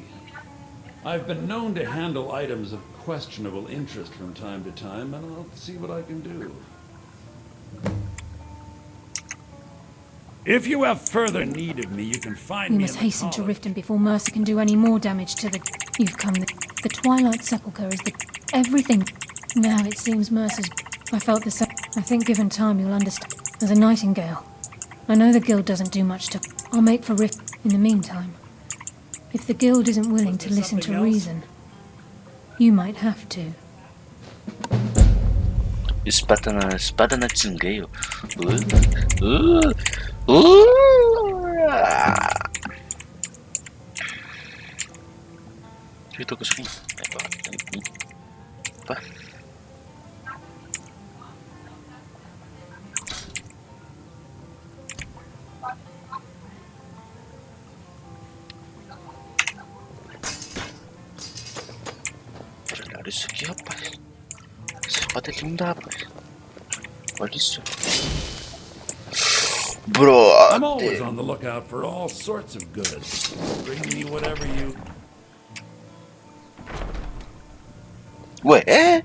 [SPEAKER 4] I've been known to handle items of questionable interest from time to time, and I'll see what I can do. If you have further need of me, you can find
[SPEAKER 5] We
[SPEAKER 4] me
[SPEAKER 5] must
[SPEAKER 4] in the
[SPEAKER 5] hasten to
[SPEAKER 4] college.
[SPEAKER 5] Riften before Mercer can do any more damage to the... You've come. The Twilight Sepulchre is the... everything. Now it seems Mercer's... I felt the same. I think given time you'll understand. As a Nightingale, I know the Guild doesn't do much to... I'll make for Rift. In the meantime, if the Guild isn't willing to listen to reason, you might have to.
[SPEAKER 1] Espada na Nightingale. O que eu tô conseguindo? Opa. Olha isso aqui, rapaz. Essa espada é linda, rapaz. Olha isso.
[SPEAKER 4] I'm always on the lookout for all sorts of goods. Bring me whatever you...
[SPEAKER 1] Ué?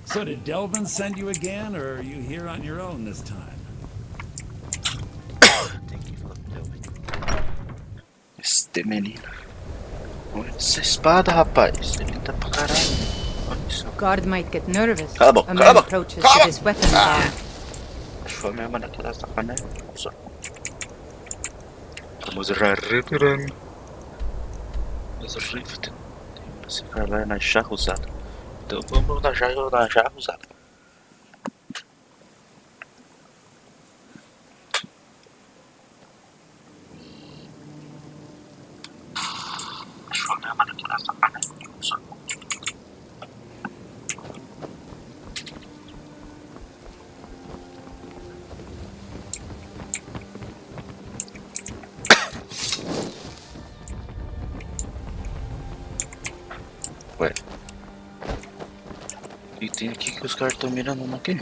[SPEAKER 4] So did Delvin send you again, or are you here on your own this time?
[SPEAKER 1] Este menino. Olha essa espada, rapaz. É linda pra caralho. Olha isso.
[SPEAKER 20] Guard might get nervous.
[SPEAKER 1] Cala a boca,
[SPEAKER 20] A
[SPEAKER 1] cala a
[SPEAKER 20] man
[SPEAKER 1] boca.
[SPEAKER 20] approaches
[SPEAKER 1] Cala a
[SPEAKER 20] with his
[SPEAKER 1] boca.
[SPEAKER 20] weapon down.
[SPEAKER 1] Deixa eu mesmo naquela sacanagem. Vamos retirando. Vamos Riften. Esse cara vai na jarra usada. Então vamos na jarra usada. Deixa eu mesmo naquela sacanagem. E tem aqui que os caras estão mirando aqui.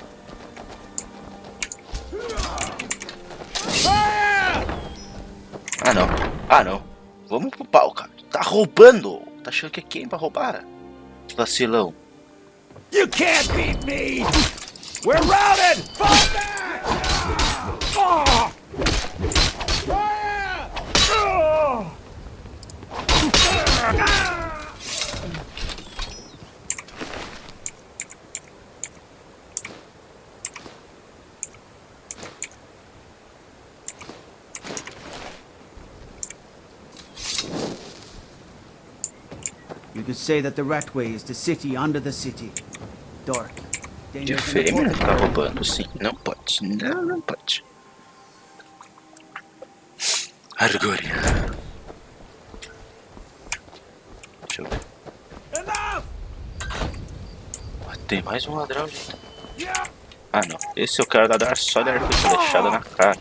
[SPEAKER 1] Ah não, ah não. Vamos pro pau, cara. Tá roubando. Tá achando que é quem pra roubar? Vacilão.
[SPEAKER 2] You can't beat me! We're routed! Fall back! Oh! Fire! Oh!
[SPEAKER 12] You could say that the Ratway is the city under the city. Dark.
[SPEAKER 1] De fêmea tá roubando, sim. Não pode. Não, não pode. Argória. Deixa eu ver. Tem mais um ladrão, gente. Ah, não. Esse eu quero dar só de arqueiro flechada na cara.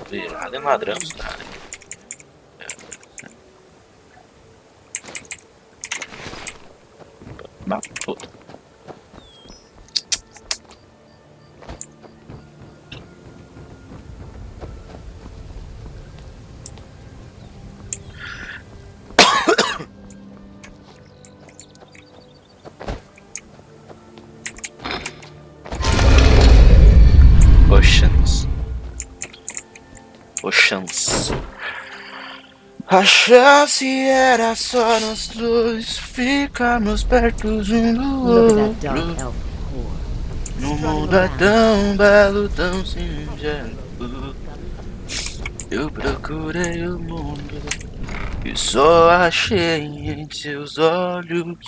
[SPEAKER 1] Virado em ladrão, cara. Matou. Oceans. A chance era só nós dois ficarmos perto um do outro. No mundo é tão belo, tão singelo. Eu procurei o mundo e só achei em seus olhos.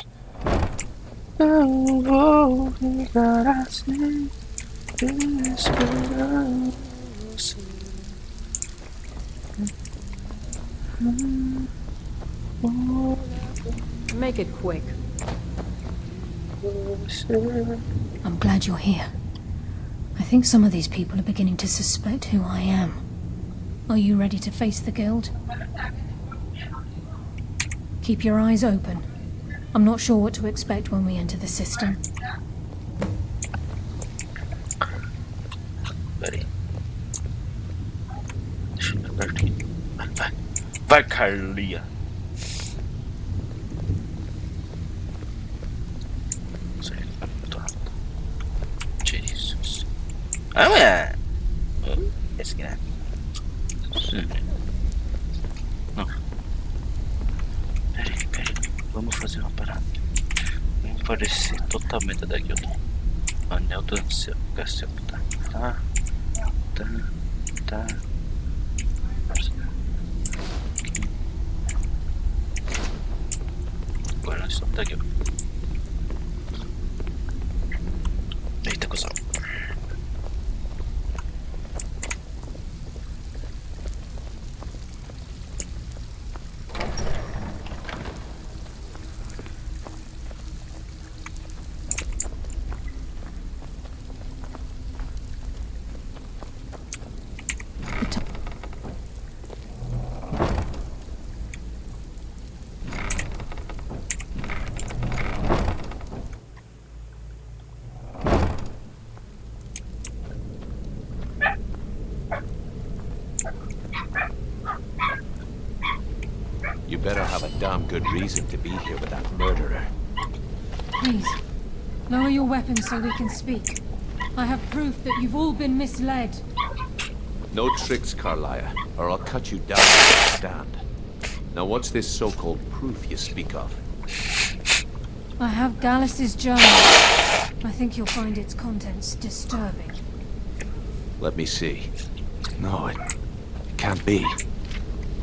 [SPEAKER 1] Eu vou ficar assim, esperando você.
[SPEAKER 7] Make it quick.
[SPEAKER 5] I'm glad you're here. I think some of these people are beginning to suspect who I am. Are you ready to face the guild? Keep your eyes open. I'm not sure what to expect when we enter the system.
[SPEAKER 1] Peraí. Deixa eu ver aqui. Vai, Carlia. Jesus. Ah, ué. Esse aqui, né? Não. Peraí. Vamos fazer uma parada. Vamos parecer totalmente da guilda. Anel do ancião. Cacete, tá. Agora nós estamos daqui. Eita, cuzão.
[SPEAKER 21] You better have a damn good reason to be here with that murderer.
[SPEAKER 5] Please, lower your weapons so we can speak. I have proof that you've all been misled.
[SPEAKER 21] No tricks, Carlia, or I'll cut you down where you stand. Now what's this so-called proof you speak of?
[SPEAKER 5] I have Gallus's journal. I think you'll find its contents disturbing.
[SPEAKER 21] Let me see. No, it can't be.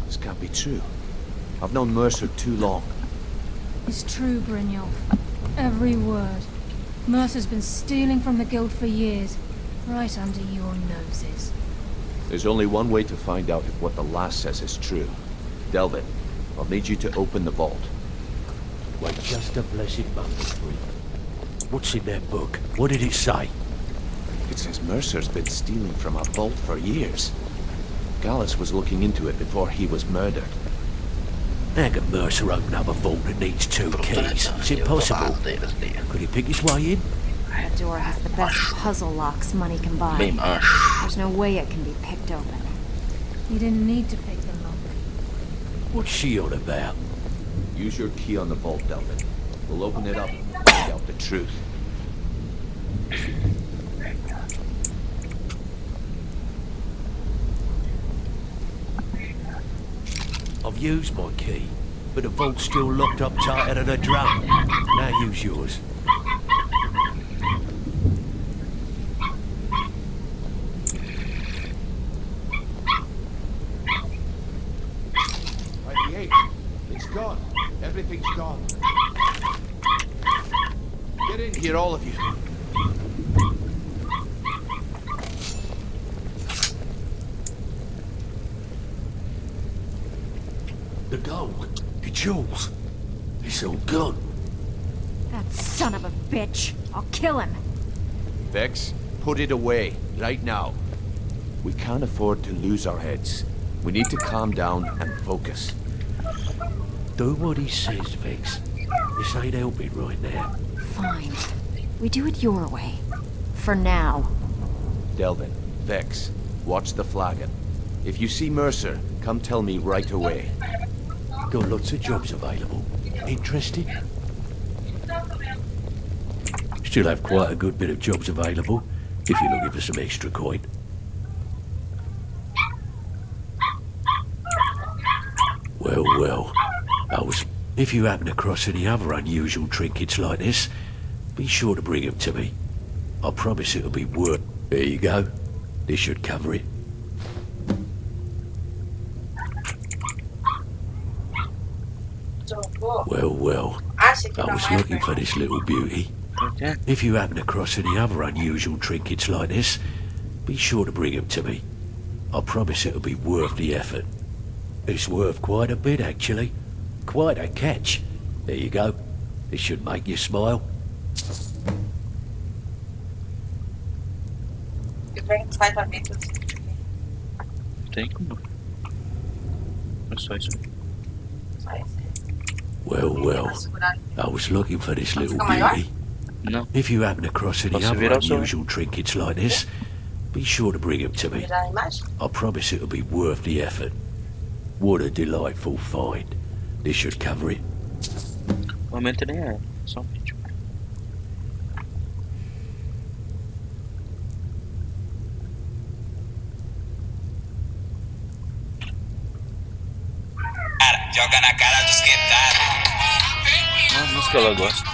[SPEAKER 21] This can't be true. I've known Mercer too long.
[SPEAKER 5] It's true, Brynjolf. Every word. Mercer's been stealing from the guild for years, right under your noses.
[SPEAKER 21] There's only one way to find out if what the lass says is true. Delvin, I'll need you to open the vault.
[SPEAKER 17] Why, just a blessed moment, what's in that book? What did it say?
[SPEAKER 21] It says Mercer's been stealing from a vault for years. Gallus was looking into it before he was murdered.
[SPEAKER 3] How can Mercer open up a vault that needs 2 keys? It's impossible. Could he pick his way in?
[SPEAKER 22] That door has the best puzzle locks money can buy. There's no way it can be picked open.
[SPEAKER 5] You didn't need to pick the lock.
[SPEAKER 3] What's she on about?
[SPEAKER 21] Use your key on the vault, Delvin. We'll open it up and find out the truth.
[SPEAKER 3] I've used my key, but the vault's still locked up tighter than a drum. Now use yours.
[SPEAKER 21] It's gone. Everything's gone. Get in here, all of you.
[SPEAKER 3] The gold, the jewels, it's all gone.
[SPEAKER 22] That son of a bitch. I'll kill him.
[SPEAKER 21] Vex, put it away, right now. We can't afford to lose our heads. We need to calm down and focus.
[SPEAKER 3] Do what he says, Vex. This ain't helping right now.
[SPEAKER 22] Fine. We do it your way. For now.
[SPEAKER 21] Delvin, Vex, watch the flagon. If you see Mercer, come tell me right away.
[SPEAKER 3] Got lots of jobs available. Interested? Still have quite a good bit of jobs available, if you're looking for some extra coin. Well, if you happen across any other unusual trinkets like this, be sure to bring them to me. I promise it'll be worth. There you go. This should cover it. Well, I was looking for this little beauty. If you happen across any other unusual trinkets like this, be sure to bring them to me. I promise it'll be worth the effort. It's worth quite a bit, actually. Quite a catch. There you go. This should make you smile. Well, I was looking for this little beauty.
[SPEAKER 1] No.
[SPEAKER 3] If you happen across any
[SPEAKER 1] Posso
[SPEAKER 3] other
[SPEAKER 1] virar o som?
[SPEAKER 3] unusual trinkets like this, be sure to bring them to me. I promise it'll be worth the effort. What a delightful find. This should cover it.
[SPEAKER 1] Momento nem é, só um vídeo.
[SPEAKER 23] Joga na cara dos que tá.
[SPEAKER 1] A música ela gosta.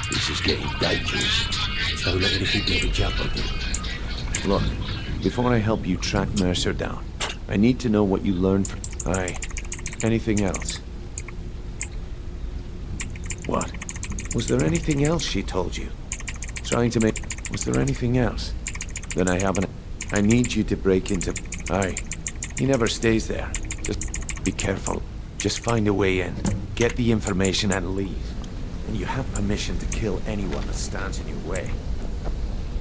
[SPEAKER 3] This is getting dangerous. Don't let anything get a jump on you.
[SPEAKER 21] Look, before I help you track Mercer down, I need to know what you learned from... Aye. Anything else? What? Was there anything else she told you? Trying to make... Was there anything else? Then I haven't... I need you to break into... Aye. He never stays there. Just be careful. Just find a way in. Get the information and leave. And you have permission to kill anyone that stands in your way.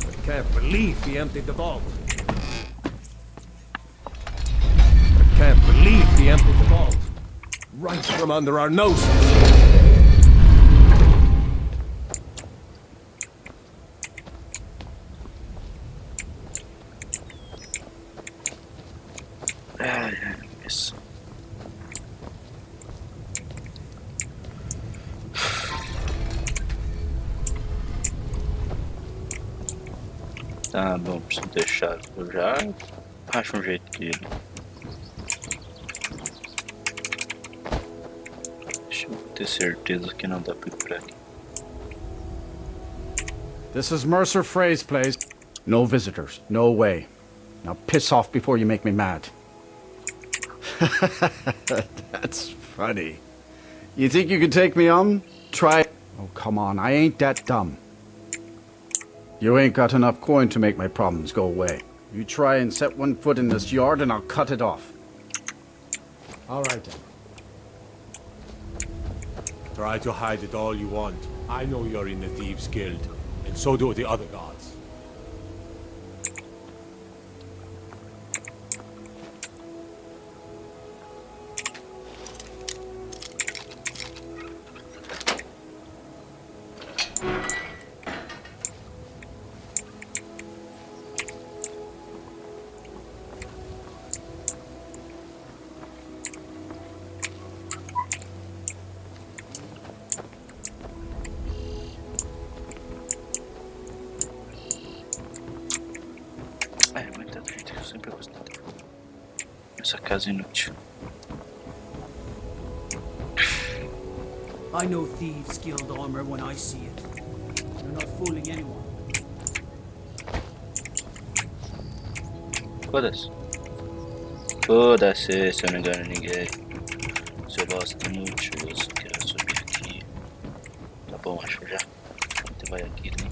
[SPEAKER 9] I can't believe he emptied the vault. I can't believe he emptied the vault. Right from under our noses.
[SPEAKER 1] Isso. Tá bom, preciso deixar. Eu já acho um jeito que ele. Deixa eu ter certeza que não dá pra ir por aqui.
[SPEAKER 6] This is Mercer Frey's place. No visitors. No way. Now piss off before you make me mad. That's funny. You think you can take me on? Try. Oh, come on. I ain't that dumb. You ain't got enough coin to make my problems go away. You try and set one foot in this yard and I'll cut it off.
[SPEAKER 17] All right then. Try to hide it all you want. I know you're in the Thieves' Guild, and so do the other gods.
[SPEAKER 1] essa casa inútil.
[SPEAKER 12] I know thieves' guild armor when I see it. You're not fooling anyone.
[SPEAKER 1] Foda-se. Foda-se, se eu não engano ninguém. Seu bosta inútil, eu só quero subir aqui. Tá bom, acho já. Você vai aqui, né?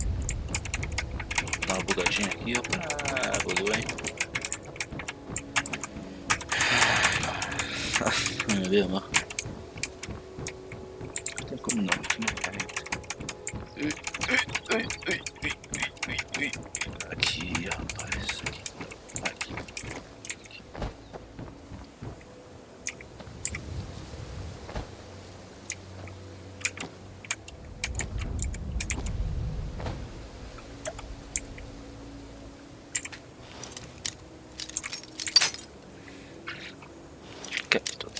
[SPEAKER 1] Dá uma bugadinha aqui, opa. Bugou, hein? Meu Deus, mano. Não tem como não, aqui não vai. Aqui, rapaz. Aqui. Quieto.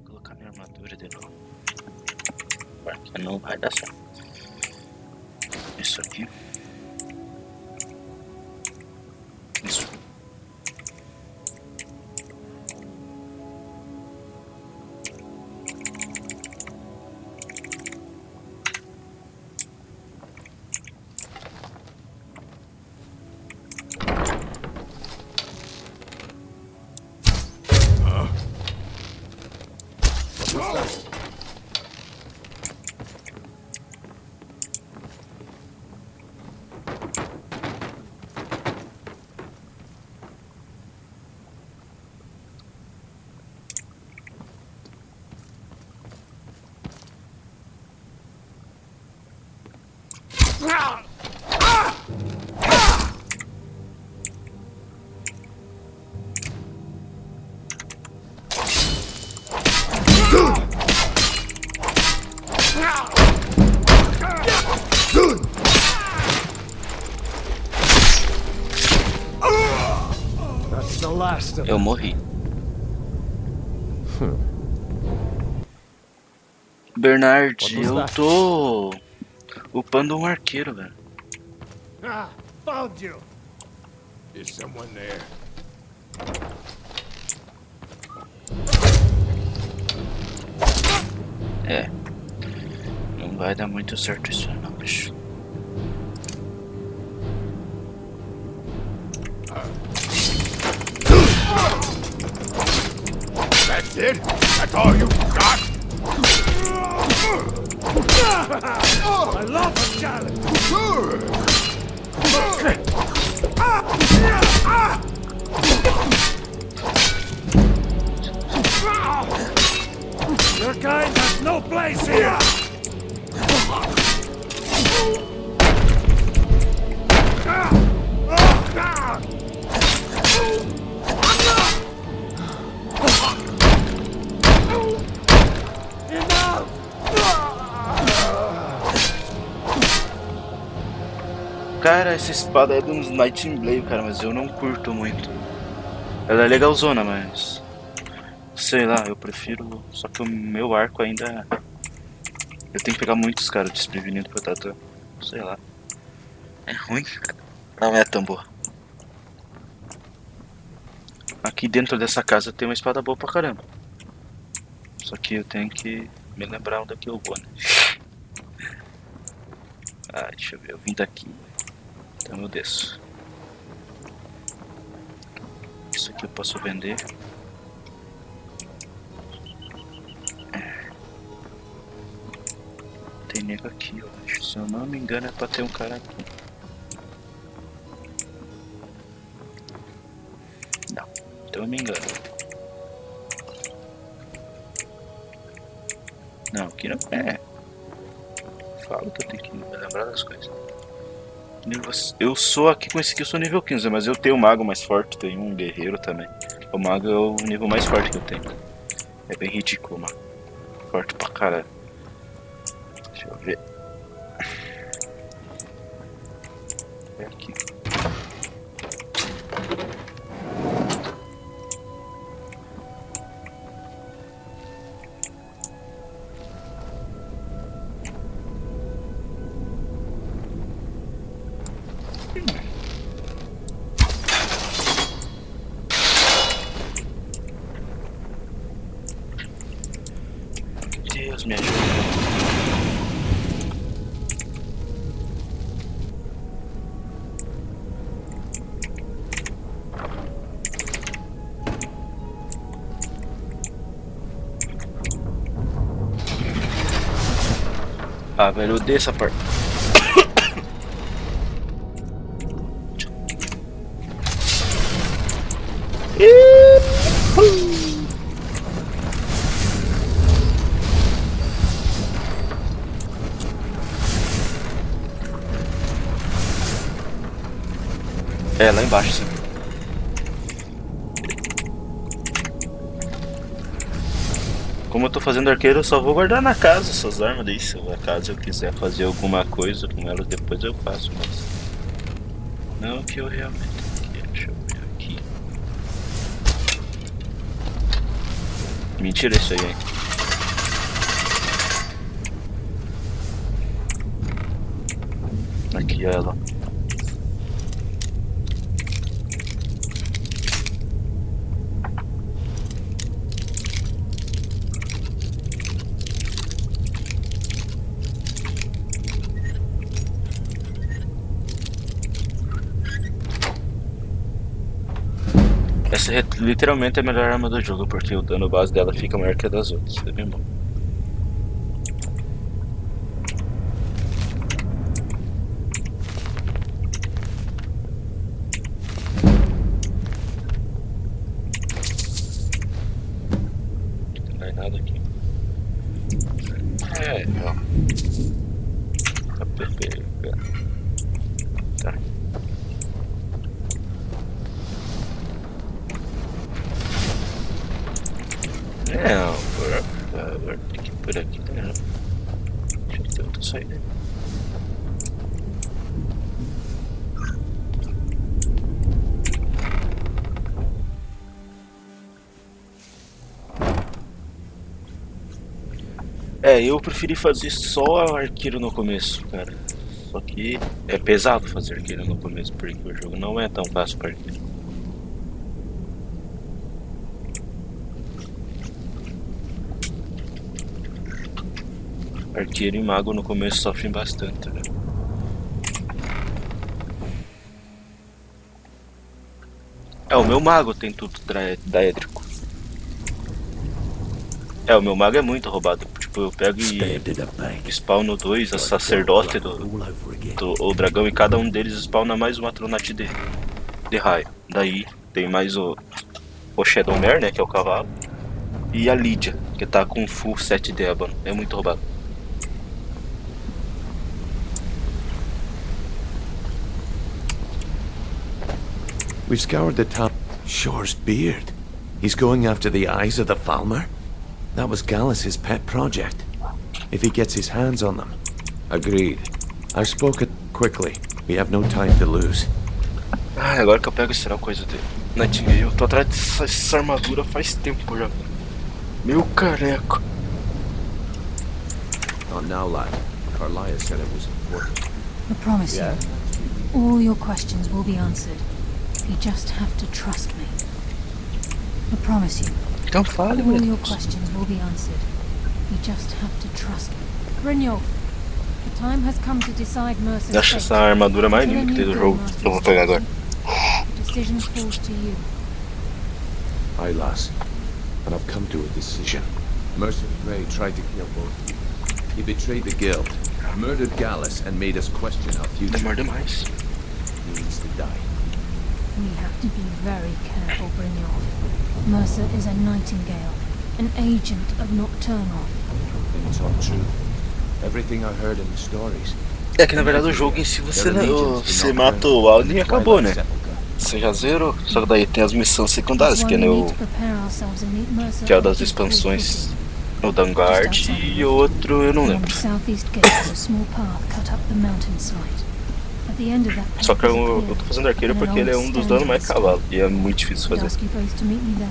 [SPEAKER 1] Colocar minha armadura de novo. Porque não vai dar certo. Isso aqui. Isso. Eu morri. Bernard, eu tô upando um arqueiro, velho.
[SPEAKER 17] Ah, found you. Is someone there?
[SPEAKER 1] É. Não vai dar muito certo isso não, bicho.
[SPEAKER 17] That's it? That's all you got? I love a challenge. Your kind has no place here.
[SPEAKER 1] Cara, essa espada é de uns Nightingale, cara, mas eu não curto muito. Ela é legalzona, mas... sei lá, eu prefiro... só que o meu arco ainda... eu tenho que pegar muitos caras desprevenidos pra tratar. Sei lá. É ruim, cara. Não é tão boa. Aqui dentro dessa casa tem uma espada boa pra caramba. Só que eu tenho que me lembrar onde é que eu vou, né? Ah, deixa eu ver, eu vim daqui. Então eu desço. Isso aqui eu posso vender. Tem nego aqui, eu acho. Se eu não me engano é pra ter um cara aqui. Não, então eu me engano. Não, aqui não é. Falo que eu tenho que me lembrar das coisas. Eu sou aqui com esse aqui, eu sou nível 15, mas eu tenho um mago mais forte, tenho um guerreiro também. O mago é o nível mais forte que eu tenho. É bem ridículo, mano. Forte pra caralho. ver. É aqui. Deus me ajuda. Ah, velho, eu odeio essa parte. É, lá embaixo, sim. Como eu tô fazendo arqueiro, eu só vou guardar na casa essas armas daí. Se caso eu quiser fazer alguma coisa com elas, depois eu faço, mas... Não que eu realmente quero. Deixa eu ver aqui. Mentira isso aí, hein? Aqui ela. Essa literalmente é a melhor arma do jogo, porque o dano base dela fica maior que a das outras, é bem bom. Não tem mais nada aqui. É, ó. Tá perfeito. Tá. Não, por aqui não. Deixa eu ter outra saída. É, eu preferi fazer só arqueiro no começo, cara. Só que é pesado fazer arqueiro no começo, porque o jogo não é tão fácil para arqueiro. Arqueiro e mago no começo sofrem bastante, né? É, o meu mago tem tudo daédrico. É, o meu mago é muito roubado. Tipo, eu pego e spawno 2 a sacerdote do dragão, e cada um deles spawna mais uma tronate de raio. Daí tem mais o Shadowmare, né, que é o cavalo, e a Lídia, que tá com full set de ébano. É muito roubado.
[SPEAKER 21] We've scoured the town. Shore's beard. He's going after the eyes of the Falmer? That was Gallus's pet project. If he gets his hands on them. Agreed. I've spoken quickly. We have no time to lose.
[SPEAKER 1] Ah, agora que eu pego será coisa de Nightingale. Eu tô atrás dessa armadura faz tempo já. Meu careco.
[SPEAKER 9] Oh, now, lad. Carlia said it was important.
[SPEAKER 5] I promise you, all your questions will be answered. You just have to trust me. I promise you.
[SPEAKER 1] Então fale,
[SPEAKER 5] all your questions will be answered. You just have to trust me. Brynjolf, the time has come to decide Mercer's
[SPEAKER 1] Acho essa armadura mais linda que tem do jogo. Eu vou pegar agora.
[SPEAKER 5] The decision falls to you.
[SPEAKER 9] Aye, lass. And I've come to a decision. Mercer Frey tried to kill both of you. He betrayed the guild, murdered Gallus, and made us question our future.
[SPEAKER 1] Demora demais.
[SPEAKER 9] He needs to die.
[SPEAKER 5] We have to be very careful, Brynjolf. Mercer is a Nightingale, an agent of Nocturnal.
[SPEAKER 9] It's all true. Everything I heard in the stories.
[SPEAKER 1] É que na verdade o jogo em si você mata o Alden e acabou, né? Você já zerou. Só que daí tem as missões secundárias, que é o que é das expansões O Vanguard e outro eu não
[SPEAKER 5] On
[SPEAKER 1] lembro.
[SPEAKER 5] the southeast gate is a small path cut up the mountainside. At the end of that path
[SPEAKER 1] Só que
[SPEAKER 5] is a
[SPEAKER 1] eu
[SPEAKER 5] clearing,
[SPEAKER 1] tô fazendo arqueiro
[SPEAKER 5] and an
[SPEAKER 1] porque ele é
[SPEAKER 5] old
[SPEAKER 1] um dos
[SPEAKER 5] stand
[SPEAKER 1] danos mais
[SPEAKER 5] with a
[SPEAKER 1] cavalo. E é muito difícil
[SPEAKER 5] I'd
[SPEAKER 1] fazer.
[SPEAKER 5] ask you both to meet me there.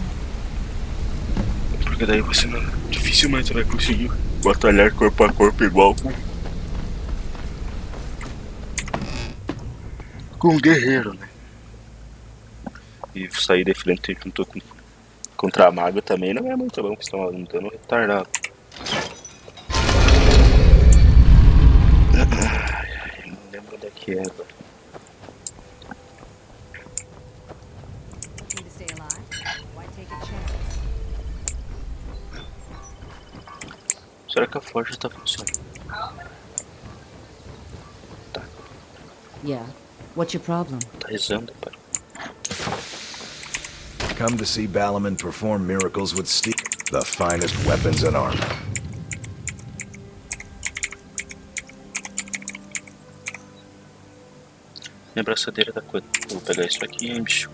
[SPEAKER 1] Porque daí você não, dificilmente vai conseguir batalhar corpo a corpo igual com um guerreiro, né? E sair de frente junto contra a maga também não é muito bom, porque estão um dano retardado. Não lembro onde é que é agora. Será que a forja tá funcionando? Tá.
[SPEAKER 10] Yeah. What's your problem?
[SPEAKER 1] Tá rezando, pai.
[SPEAKER 14] Come to see Balaman perform miracles with steel, the finest weapons and armor.
[SPEAKER 1] Minha braçadeira da coisa. Vou pegar isso aqui, hein, bicho.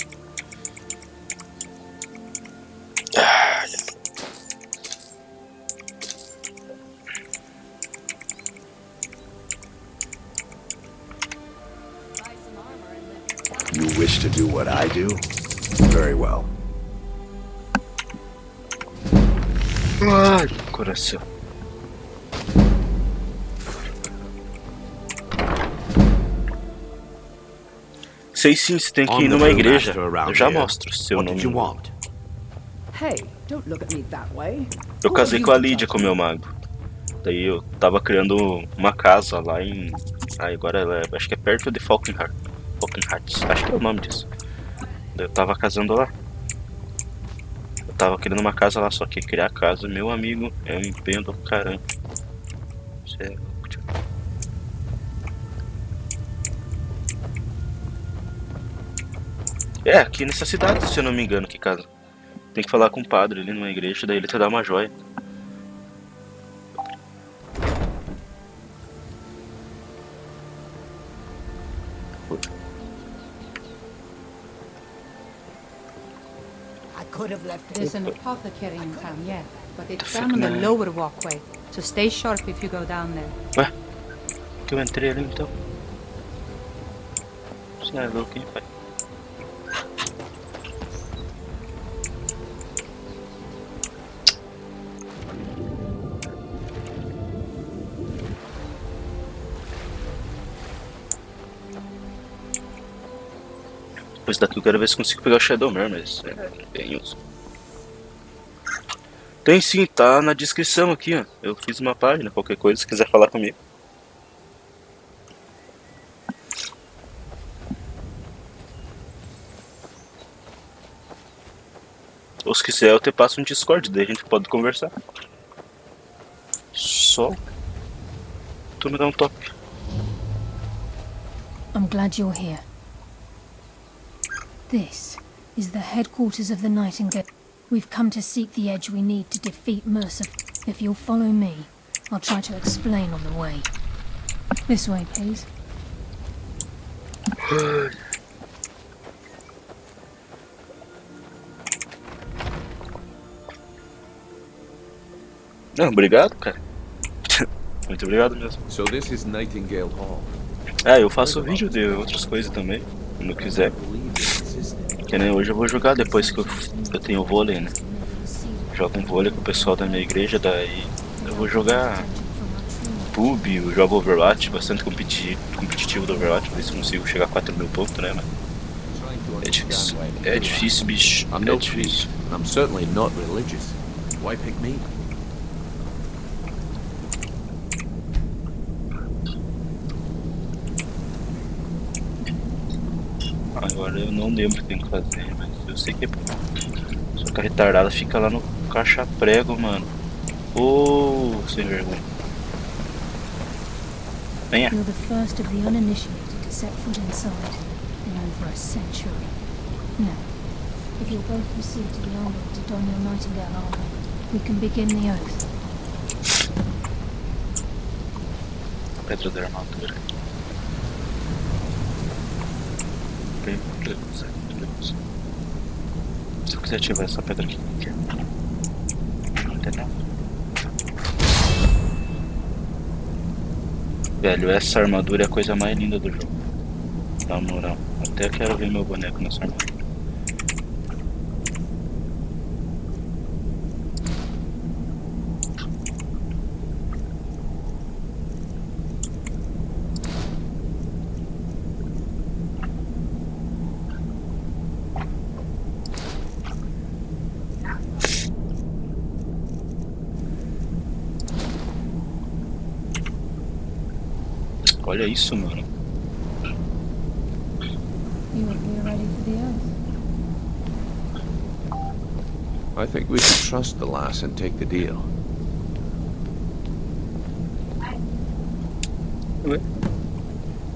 [SPEAKER 14] You wish to do what I do? Very well.
[SPEAKER 1] Ai, coração. Sei sim, você tem que ir numa igreja. Eu já mostro se eu não.
[SPEAKER 11] Hey, don't look at me that way.
[SPEAKER 1] Eu casei com a Lídia, com o meu mago. Daí eu tava criando uma casa lá em. Ah, agora ela é... acho que é perto de Falkenheart. Acho que é o nome disso. Daí eu tava casando lá. Eu tava querendo uma casa lá, só que criar casa, meu amigo, é um empenho do caramba. Você é louco, tio. É, aqui nessa cidade, se eu não me engano, que casa. Tem que falar com o padre ali numa igreja, daí ele te dá uma joia.
[SPEAKER 20] There's an apothecary in town, yeah, but it's down on the lower walkway, so stay sharp if you go down there.
[SPEAKER 1] Ué, que eu entrei ali então. Você é louco, hein, pai? Depois daqui eu quero ver se consigo pegar o Shadowmare, mas é bem uso. Tem sim, tá na descrição aqui, ó. Eu fiz uma página, qualquer coisa, se quiser falar comigo. Ou se quiser eu te passo um Discord, daí a gente pode conversar. Só tu me dá um toque.
[SPEAKER 5] I'm glad you're here. This is the headquarters of the Nightingale. We've come to seek the edge we need to defeat Mercer. If you'll follow me, I'll try to explain on the way. This way, please.
[SPEAKER 1] Não, obrigado, cara. Muito obrigado mesmo.
[SPEAKER 21] So this is Nightingale Hall.
[SPEAKER 1] É, eu faço vídeo de outras coisas também, quando quiser. Que nem hoje eu vou jogar depois que eu tenho vôlei, né? Jogo um vôlei com o pessoal da minha igreja, daí eu vou jogar pub, eu jogo Overwatch, bastante competitivo do Overwatch, ver se consigo chegar a 4.000 pontos, né, mano? É difícil, bicho. É difícil.
[SPEAKER 21] I'm certainly not religious. Why pick me?
[SPEAKER 1] Agora eu não lembro o que tem que fazer, mas eu sei que é bom. Só que a retardada fica lá no caixa-prego, mano. Ô, sem vergonha. Venha.
[SPEAKER 5] You're the first of the uninitiated to set foot inside in over a century. Now, if you'll both proceed to the armory to don your Nightingale armor, we can begin the oath.
[SPEAKER 1] Pedra da armadura. Se eu quiser ativar essa pedra aqui, não tem nada. Velho, essa armadura é a coisa mais linda do jogo. Na moral. Até quero ver meu boneco nessa armadura. Olha isso, mano.
[SPEAKER 5] You appear ready for the oath.
[SPEAKER 21] I think we should trust the lass and take the deal.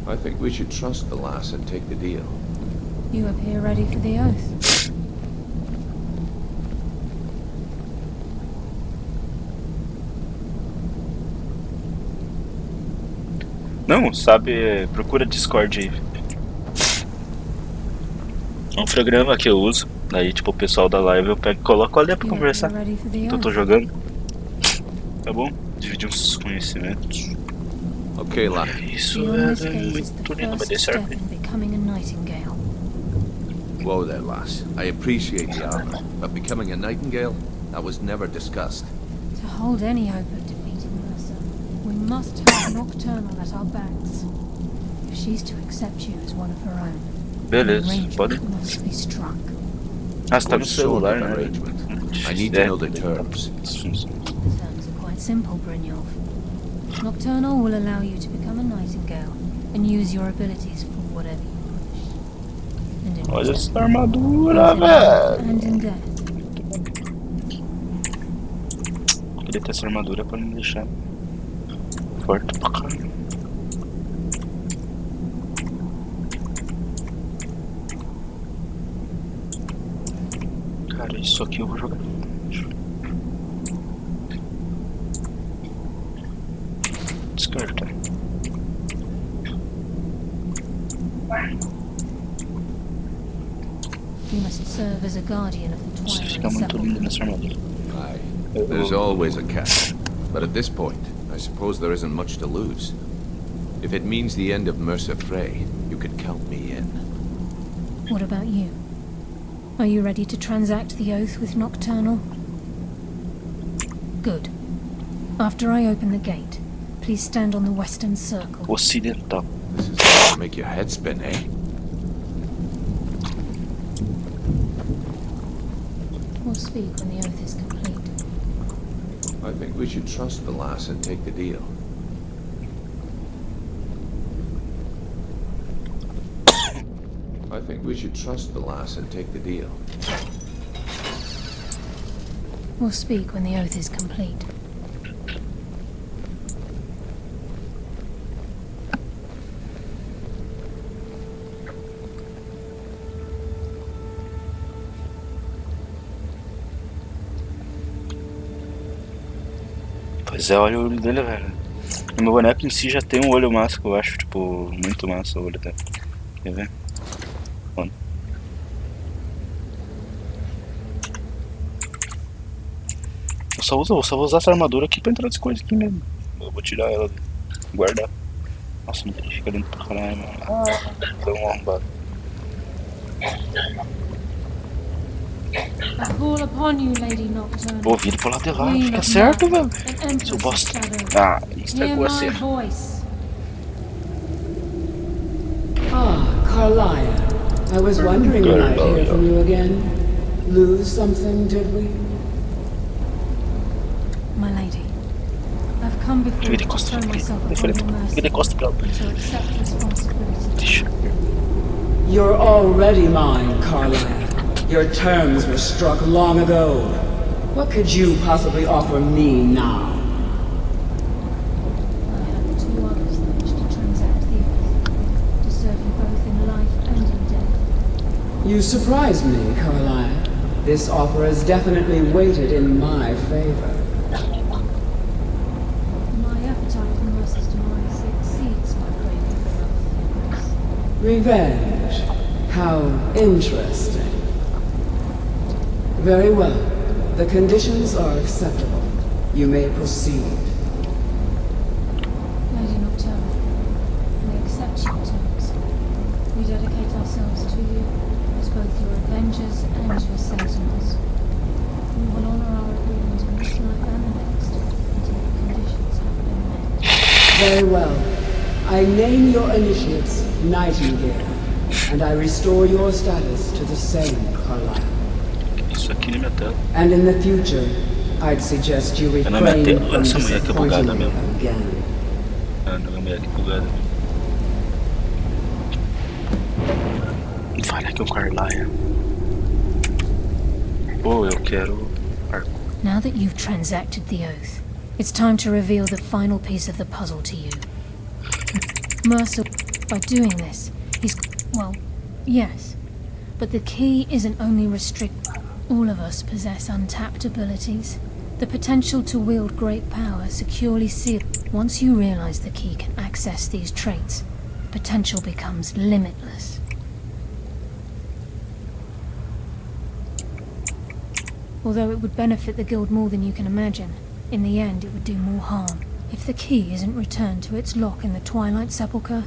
[SPEAKER 21] I think we should trust the lass and take the deal.
[SPEAKER 5] You appear ready for the oath.
[SPEAKER 1] Não, sabe, procura Discord aí. É um programa que eu uso. Daí, tipo, o pessoal da live eu pego e coloco ali pra conversar. Então eu tô jogando. Tá bom? Dividir uns conhecimentos.
[SPEAKER 21] Ok, lá.
[SPEAKER 1] Isso é muito lindo, vai dar certo.
[SPEAKER 21] Whoa there, lass. I appreciate the armor, but becoming a nightingale? That was never discussed.
[SPEAKER 5] To hold any hope of defeating Mercer, we must have Nocturnal at our backs. If she's to accept you as one of her own,
[SPEAKER 1] beleza, pode.
[SPEAKER 5] must be struck.
[SPEAKER 1] Ah, você tá no celular, né?
[SPEAKER 21] I need to know the terms.
[SPEAKER 5] The terms are quite simple, Brynjolf. Nocturnal will allow you to become a nightingale and use your abilities for whatever you wish. And in
[SPEAKER 1] olha essa armadura, velho.
[SPEAKER 5] and in death.
[SPEAKER 1] Eu queria ter essa armadura pra me deixar forte pra caramba. Cara, isso aqui eu vou jogar. Descarta.
[SPEAKER 5] You must serve as a guardian of the
[SPEAKER 1] Isso fica
[SPEAKER 5] Twilight
[SPEAKER 1] muito lindo
[SPEAKER 5] Settlement.
[SPEAKER 1] nessa armadura.
[SPEAKER 21] Aye. There's always a catch. But at this point, I suppose there isn't much to lose. If it means the end of Mercer Frey, you can count me in.
[SPEAKER 5] What about you? Are you ready to transact the oath with Nocturnal? Good. After I open the gate, please stand on the western circle.
[SPEAKER 1] Ocidental.
[SPEAKER 21] This is going to make your head spin, eh?
[SPEAKER 5] We'll speak when the oath is complete.
[SPEAKER 21] I think we should trust the lass and take the deal. I think we should trust the lass and take the deal.
[SPEAKER 5] We'll speak when the oath is complete.
[SPEAKER 1] Pois é, olha o olho dele, velho. O meu boneco em si já tem um olho massa, que eu acho, tipo, muito massa o olho dele. Quer ver? Bom. Eu só vou usar essa armadura aqui pra entrar nessa coisa aqui mesmo. Eu vou tirar ela, guardar. Nossa, não tem que ficar dentro pra caralho, mano. Ah, deu um arrombado.
[SPEAKER 5] I call upon you, Lady Nocturnal.
[SPEAKER 1] Vou vir pro lado de lá, fica certo, velho. Seu bosta. Ah, estragou a cena.
[SPEAKER 13] Ah, Carlia. I was wondering when I'd hear from you again. Lose something, did we?
[SPEAKER 5] My lady, I've come before you to throw myself upon your mercy, to accept responsibility.
[SPEAKER 13] You're already mine, Carlia. Your terms were struck long ago. What could you possibly offer me now?
[SPEAKER 5] I have two others that wish to transact the oath, to serve you both in life and in death.
[SPEAKER 13] You surprise me, Carlia. This offer is definitely weighted in my favor.
[SPEAKER 5] My appetite for Mercer's demise exceeds my craving for love.
[SPEAKER 13] Revenge. How interesting. Very well. The conditions are acceptable. You may proceed.
[SPEAKER 5] Lady Nocturnal, ourselves to you as both your avengers and your sentinels. We will honor our agreement in this life and the next until the conditions have been met.
[SPEAKER 13] Very well. I name your initiates Nightingale, and I restore your status to the same, Carlisle.
[SPEAKER 1] Isso aqui na minha tela.
[SPEAKER 13] And in the future, I'd suggest you
[SPEAKER 1] Na minha
[SPEAKER 13] refrain
[SPEAKER 1] tela,
[SPEAKER 13] from
[SPEAKER 1] essa mulher que é bugada
[SPEAKER 13] disappointing me
[SPEAKER 1] mesmo.
[SPEAKER 13] again.
[SPEAKER 1] Ah, não, a mulher que é bugada mesmo. Fala que é o Carlisle. Pô, eu quero arco.
[SPEAKER 5] Now that you've transacted the oath, it's time to reveal the final piece of the puzzle to you. Mercer, by doing this, he's... well, yes. But the key isn't only restricted. All of us possess untapped abilities. The potential to wield great power securely sealed. Once you realize the key can access these traits, potential becomes limitless. Although it would benefit the guild more than you can imagine, in the end it would do more harm. If the key isn't returned to its lock in the Twilight Sepulchre,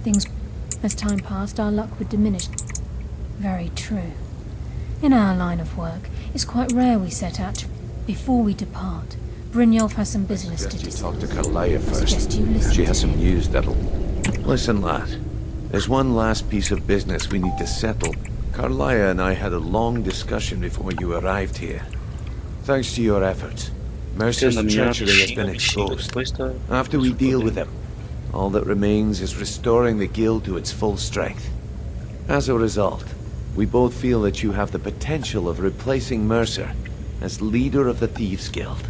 [SPEAKER 5] things... As time passed, our luck would diminish. Very true. In our line of work, it's quite rare we set out to... Before we depart, Brynjolf has some business to discuss.
[SPEAKER 21] Talk to Carlisle first. She has some news that'll... Listen, lad. There's one last piece of business we need to settle. Carlisle and I had a long discussion before you arrived here. Thanks to your efforts, Mercer's treachery has been exposed. After we deal with him, all that remains is restoring the guild to its full strength. As a result, we both feel that you have the potential of replacing Mercer as leader of the Thieves Guild.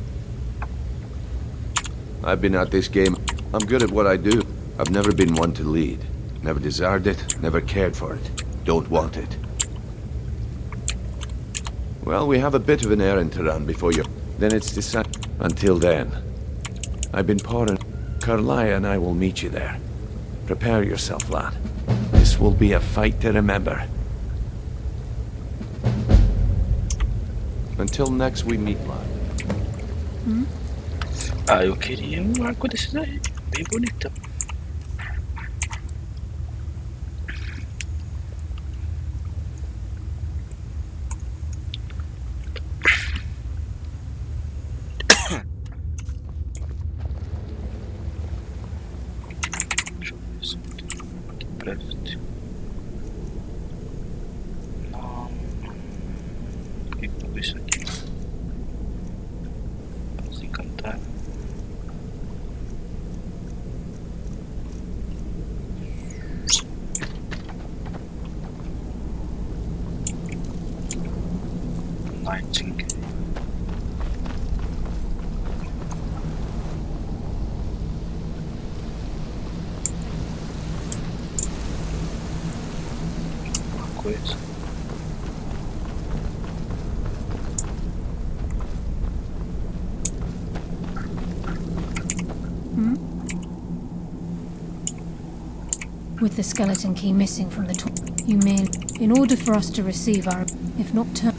[SPEAKER 21] I've been at this game. I'm good at what I do. I've never been one to lead. Never desired it, never cared for it. Don't want it. Well, we have a bit of an errand to run before you... Then it's decided. Until then, I've been pouring... Carlisle and I will meet you there. Prepare yourself, lad. This will be a fight to remember. Until next we meet, lad.
[SPEAKER 1] Ah, eu queria arco desses aí. Bem bonitão.
[SPEAKER 5] With the skeleton key missing from the you mean, in order for us to receive our, if not turn,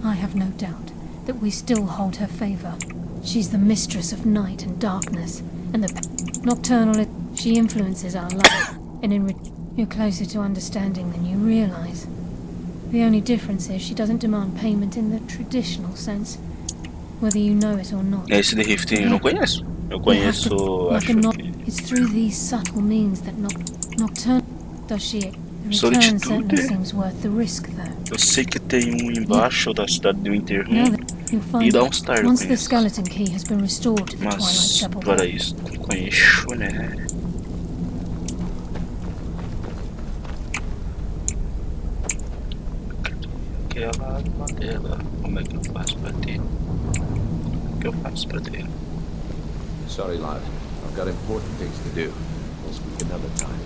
[SPEAKER 5] I have no doubt that we still hold her favor. She's the mistress of night and darkness, and the nocturnal, she influences our life, and you're closer to understanding than you realize. The only difference is she doesn't demand payment in the traditional sense, whether you know it or not.
[SPEAKER 1] Esse de Rift eu não conheço. Eu conheço, acho que...
[SPEAKER 5] It's through these subtle means that Nocturne does she. The return certainly seems worth the risk, though.
[SPEAKER 1] Eu sei que tem embaixo da cidade do Internet e dá start.
[SPEAKER 5] Once the skeleton key has been restored to the Twilight Sepulchre.
[SPEAKER 1] Para isso, não conheço, né? Aquela dela, como é que eu faço para ter? O que eu faço para ter?
[SPEAKER 21] Sorry, lad. I've got important things to do. We'll speak another time.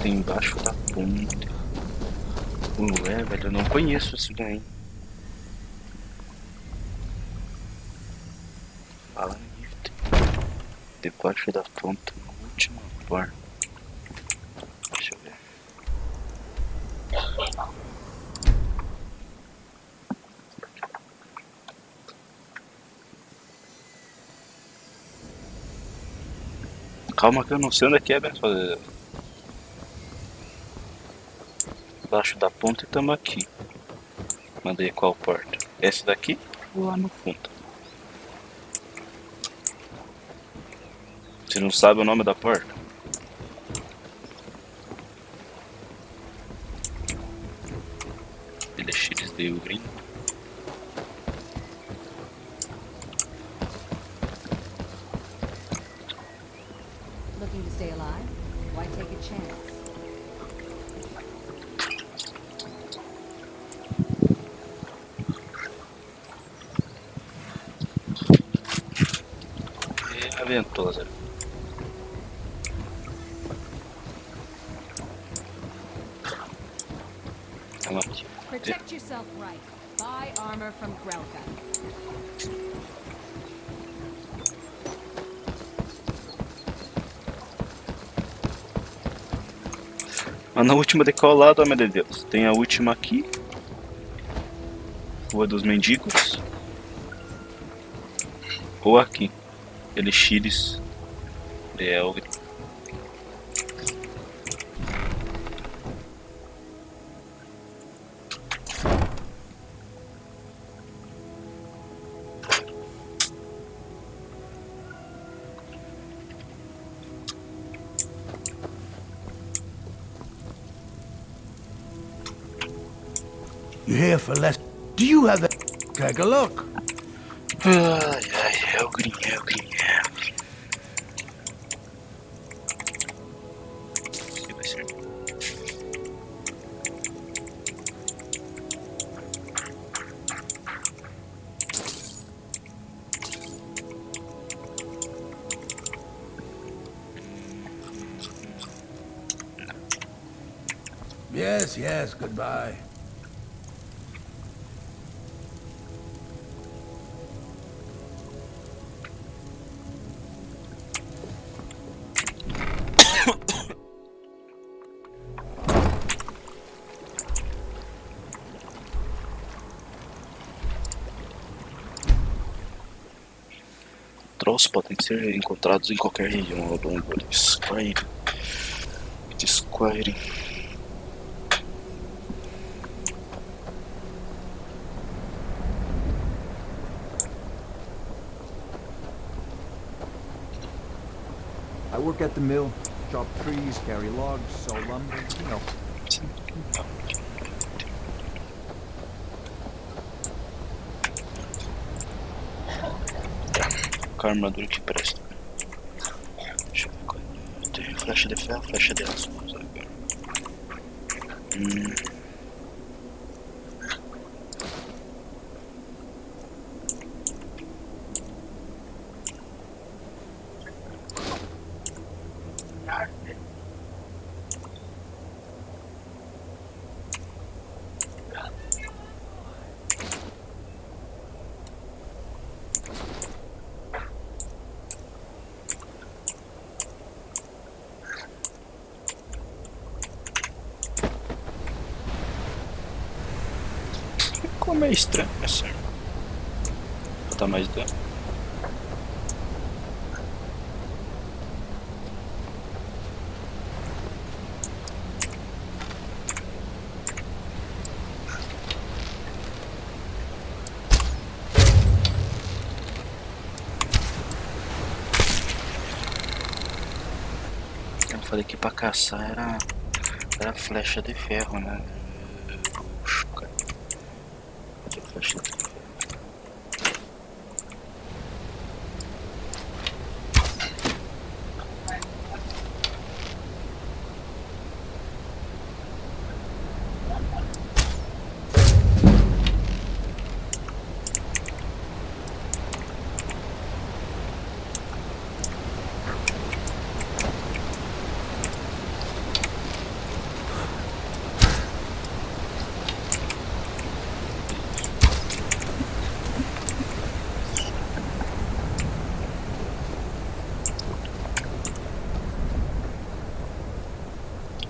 [SPEAKER 1] Tem embaixo da ponte. Ué, velho, eu não conheço isso daí. Fala Rift. Debaixo da ponte, no último bar. Deixa eu ver. Calma que eu não sei onde é que é, abençoado. Embaixo da ponte e tamo aqui. Mandei qual porta? Essa daqui ou lá no fundo? Você não sabe o nome da porta? Elixires de urim.
[SPEAKER 22] Looking to stay alive? Why take a chance?
[SPEAKER 1] É aventosa. Vamos aqui.
[SPEAKER 22] Protect yourself right. Buy armor from Grelka.
[SPEAKER 1] Mas na última de qual lado, oh, meu Deus? Tem a última aqui. Rua dos Mendigos. Ou aqui. Elixires de Elgin.
[SPEAKER 12] You're here for less. Do you have a... Take a look.
[SPEAKER 1] Ai, ai, Elgin, Elgin, Elgin. Aqui vai ser.
[SPEAKER 12] Yes, yes, goodbye.
[SPEAKER 1] Trolls podem ser encontrados em qualquer região ao longo de Skyrim.
[SPEAKER 16] I work at the mill, chop trees, carry logs, sell lumber, you know.
[SPEAKER 1] Com a armadura que presta. Deixa eu ver qual é. Tem flecha de ferro, flecha de aço. Como é estranho essa arma. Vou dar mais dano. Eu falei que pra caçar era flecha de ferro, né? Puxa, cara. Flecha de ferro.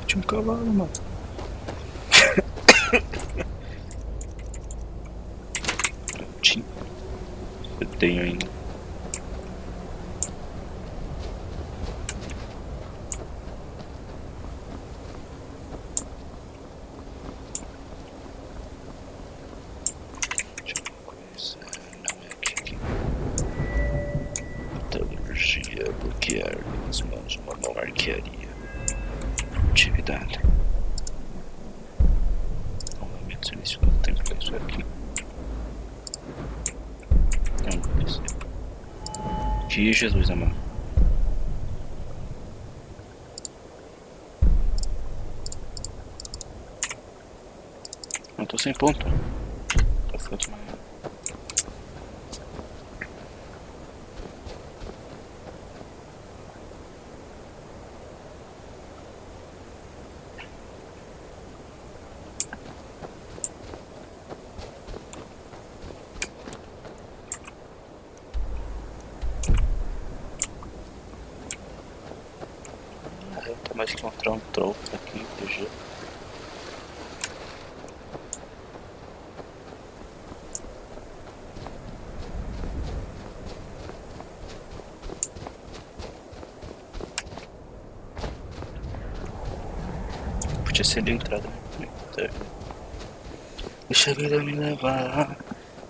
[SPEAKER 1] Tinha um cavalo, mano. Prontinho. Eu tenho ainda. Arquearia. Atividade. Momentos início do tempo. Isso aqui. Não precisa. De Jesus amado. Não tô sem ponto. Tá certo. Mais encontrar um troco aqui, deixa. Podia ser de entrada. Deixa a vida me levar,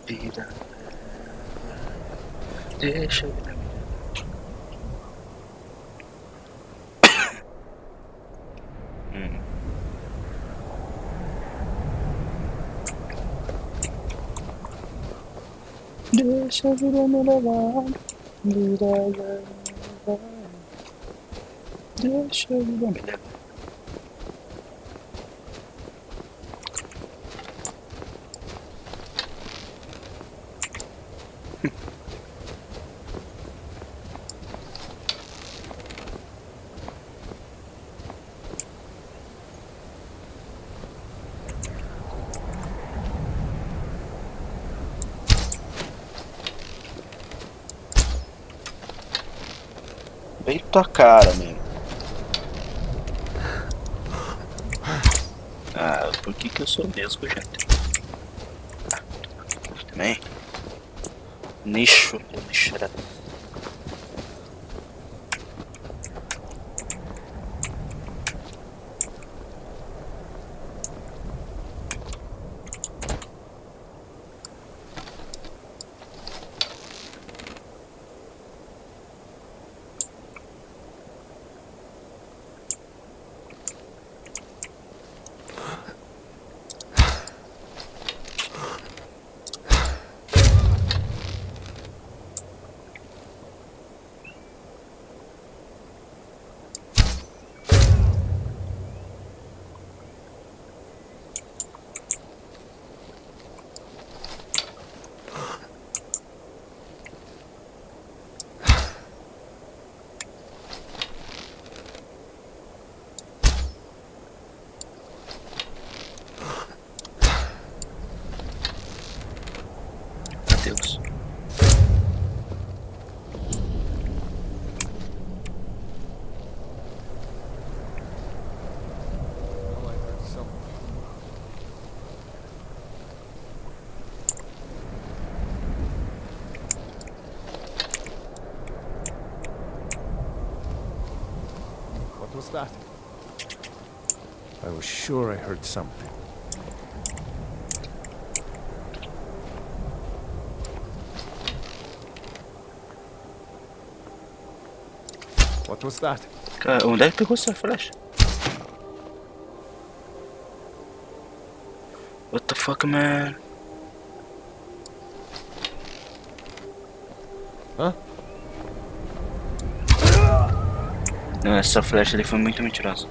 [SPEAKER 1] vida. Deixa a vida me levar. Deixa a vida me levar, vida levar. Deixa a vida me levar. Bem tua cara mesmo. Ah, por que eu sou mesmo, gente? Ah, também. Nicho, lixeira. Deus.
[SPEAKER 9] What was that? I was sure I heard something. What was that?
[SPEAKER 1] Cara, onde é que pegou essa flecha? What the fuck, man?
[SPEAKER 9] Hã?
[SPEAKER 1] Não, essa flecha ali foi muito mentirosa.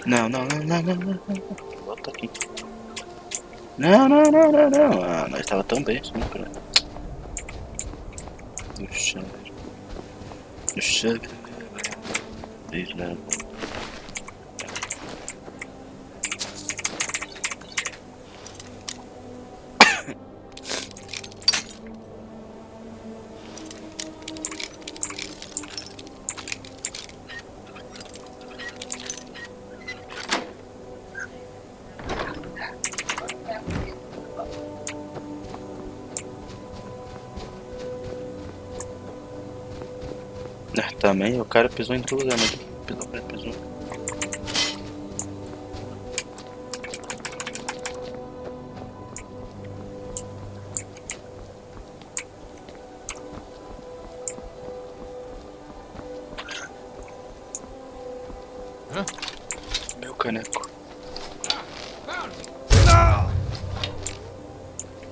[SPEAKER 1] Não. Volta aqui. Não. Ah, nós tava tão bem assim, cara. Deixa. Também o cara pisou em tudo, né? Pisou. Meu caneco.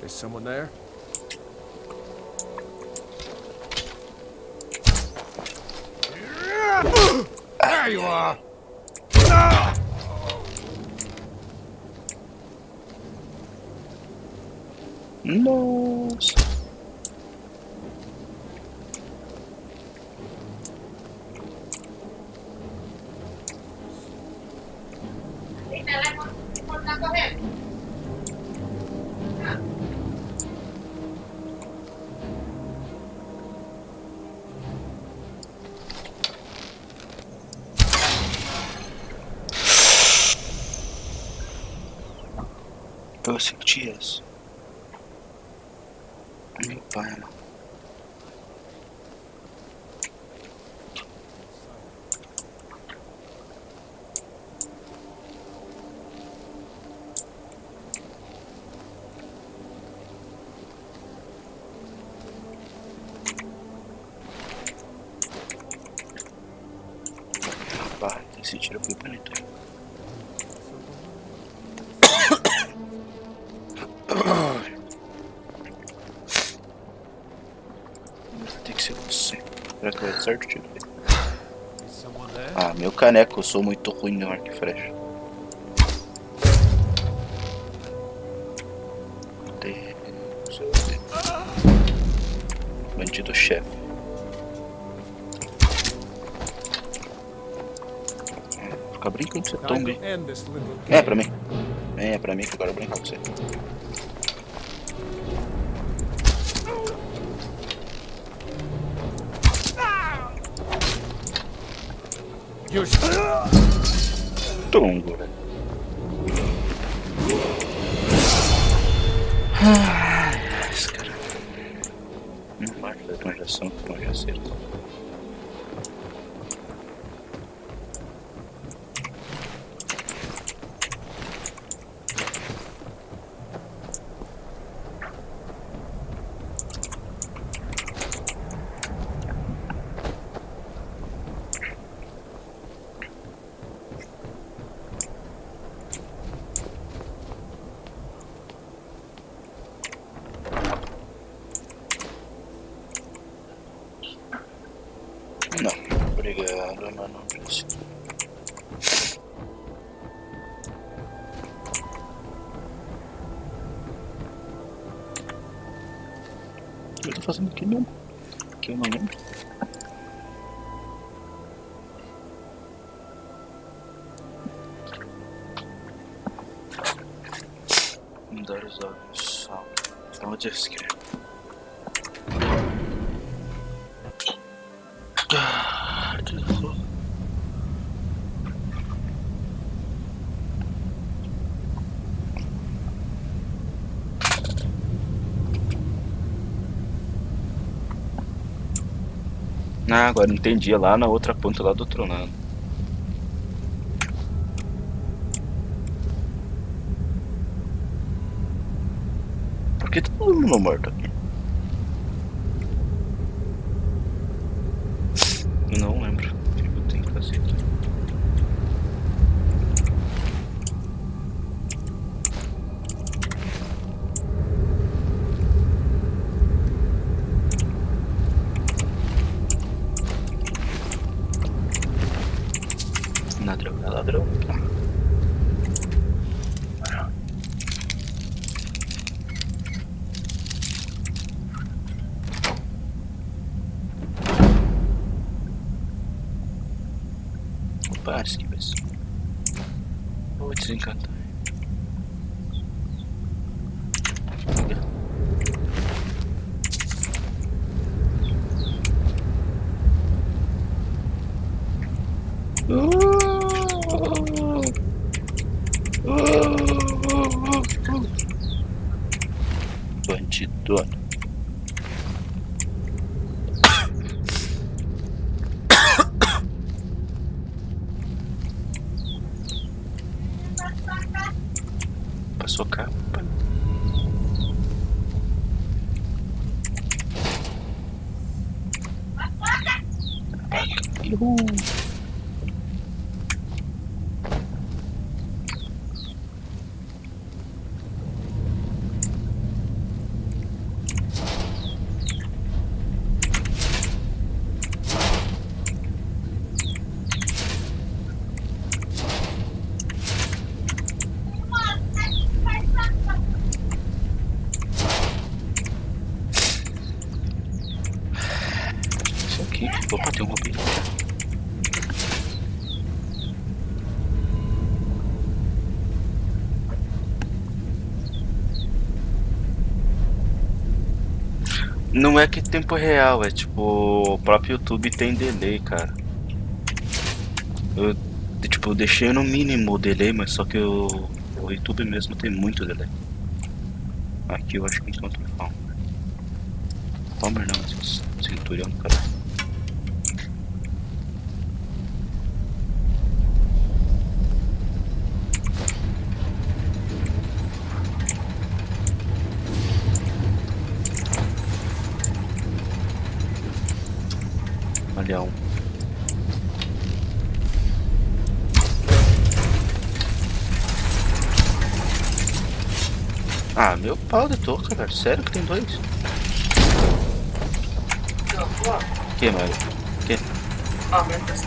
[SPEAKER 9] Is someone there?
[SPEAKER 17] There you are!
[SPEAKER 1] Nossa. Eu senti isso. Meu pai, mano. Rapaz, esse tiro foi bonito, hein? Tem que ser você. Será que vai dar certo, tio? Ah, meu caneco, eu sou muito ruim no arco e flecha. Bandido chefe. Fica brincando que você tombe. É pra mim. É pra mim que eu quero brincar com você. Tongo, velho. Esse cara. Parte da conjação, conjaceiro. Não, obrigado, mas não preciso. O que eu tô fazendo aqui mesmo? Que eu não lembro. Dar os olhos. Onde é que é? Ah, agora entendi, lá na outra ponta lá do outro lado. Por que tá todo mundo morto aqui? Não lembro o que eu tenho que fazer aqui. Ladrão, é ladrão. Opa, que vez. Vou desencantar. Bandidona. Passou capa. Não é que tempo real, é tipo, o próprio YouTube tem delay, cara. Eu, tipo, deixei no mínimo o delay, mas só que o YouTube mesmo tem muito delay. Aqui eu acho que enquanto Palmer. Palmer não, esse centurião, cara. Olha um. Ah, meu pau de touca, velho. Sério que tem dois? Que, Mário? Que?
[SPEAKER 15] Ah, meu Deus.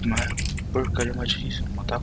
[SPEAKER 1] Mas porcaria mais difícil de matar.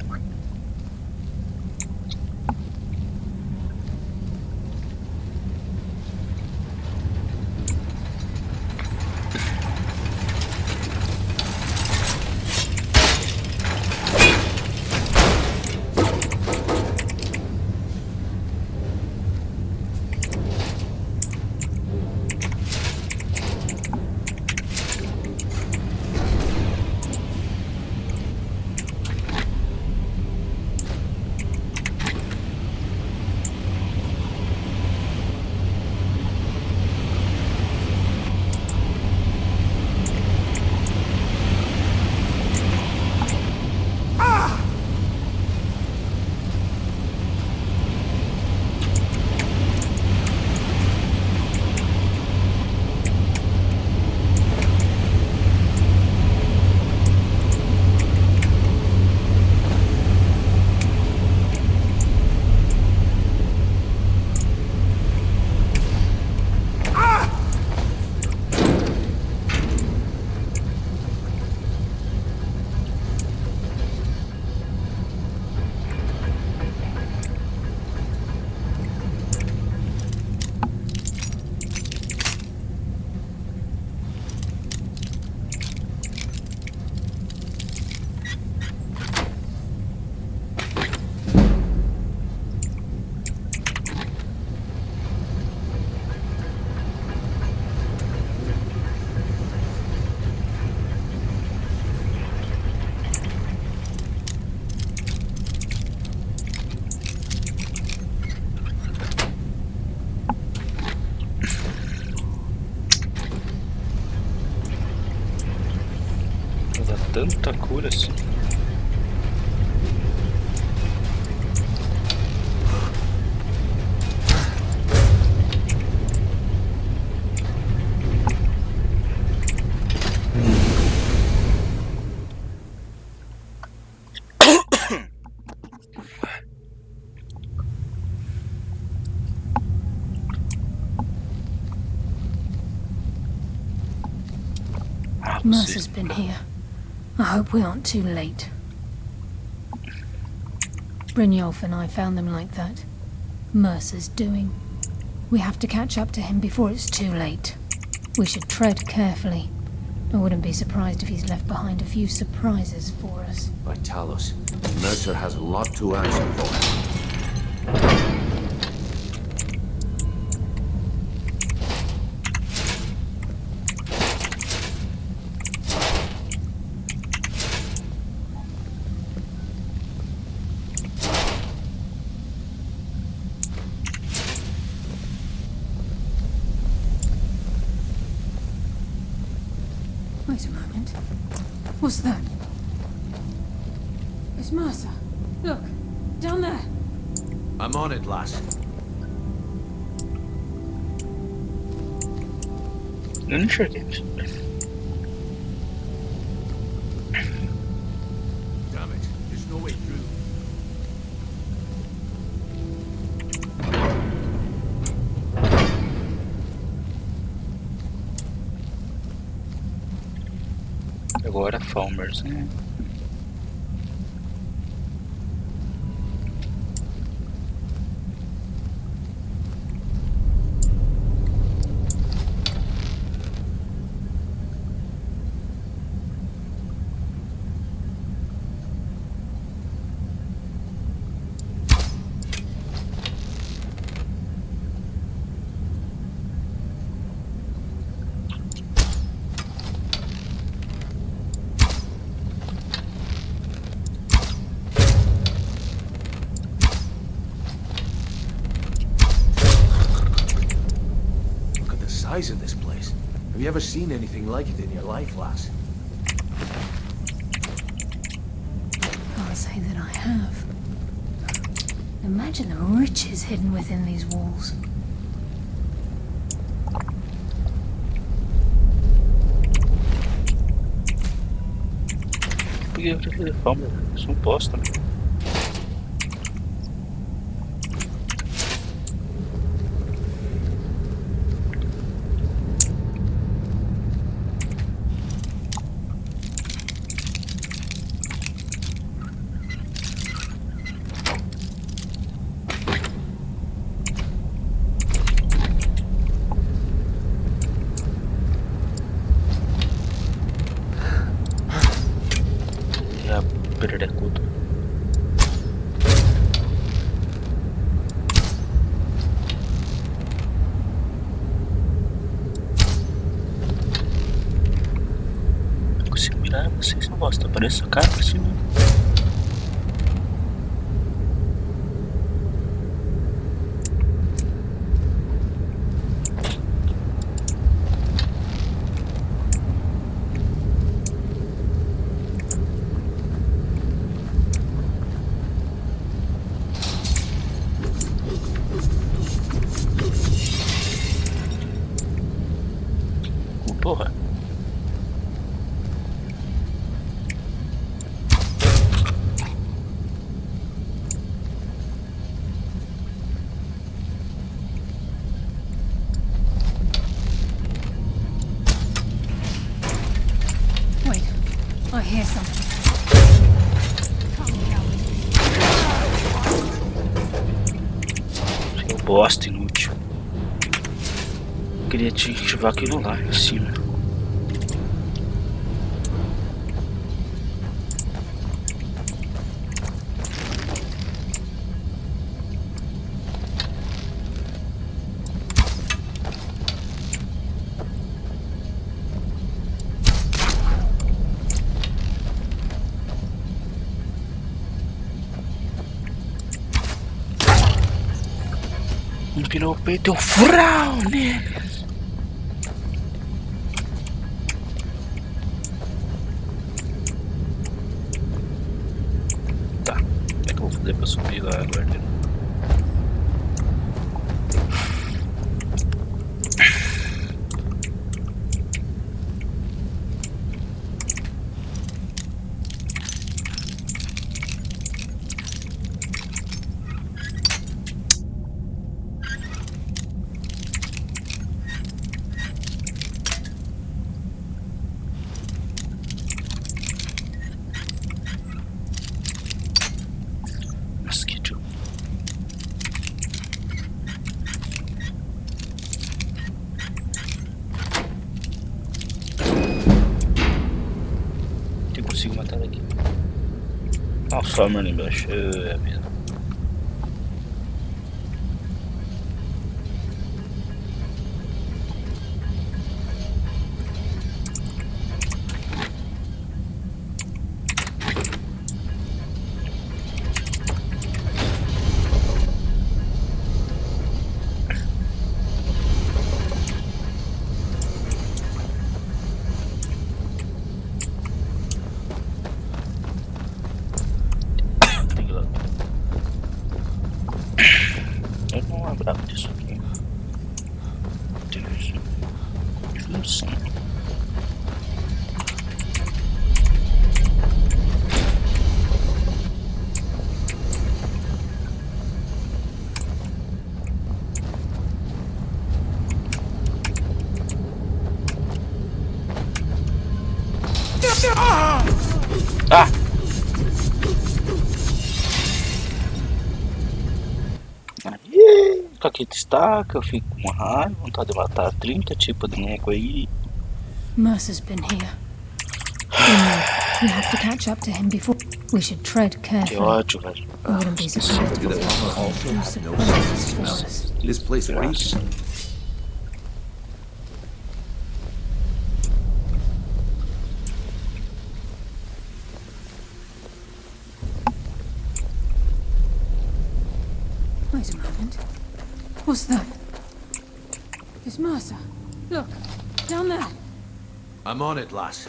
[SPEAKER 1] Tanta cura assim.
[SPEAKER 5] Mercer's been here. I hope we aren't too late. Brynjolf and I found them like that. Mercer's doing. We have to catch up to him before it's too late. We should tread carefully. I wouldn't be surprised if he's left behind a few surprises for us.
[SPEAKER 3] By Talos, Mercer has a lot to answer for.
[SPEAKER 5] Wait a moment. What's that? It's Mercer. Look, down there.
[SPEAKER 3] I'm on it, lass.
[SPEAKER 1] Interesting.
[SPEAKER 3] Damn it, there's no way through.
[SPEAKER 1] Agora Farmers, né?
[SPEAKER 3] Size of this place. Have you ever seen anything like it in your life, lass?
[SPEAKER 5] Can't say that I have. Imagine the riches hidden within these walls.
[SPEAKER 1] Porque eu prefiro Farmer, eu sou um bosta, né? pererecudo. Não consigo mirar vocês, não gosto. Aparece a cara pra cima. Porra.
[SPEAKER 5] Wait, I hear something.
[SPEAKER 1] Seu bosta inútil. Queria te ativar aquilo lá em cima. Empilhou o peito, eu furau neles. Tá, como é que eu vou fazer pra subir lá agora? Consigo matar daqui. Olha só, mano, embaixo. É mesmo. Eu não lembrava disso aqui. Função. Ah! Aí, com aqui destaca, eu fico com uma raiva, vontade de matar 30 tipos de nego aí.
[SPEAKER 5] Mercer's been here. We have to catch up to him before. We should tread carefully.
[SPEAKER 1] Que ódio, velho.
[SPEAKER 5] We wouldn't be surprised if
[SPEAKER 3] This place reeks.
[SPEAKER 5] Wait a moment. What's that? It's Mercer. Look, down there.
[SPEAKER 3] I'm on it, lass.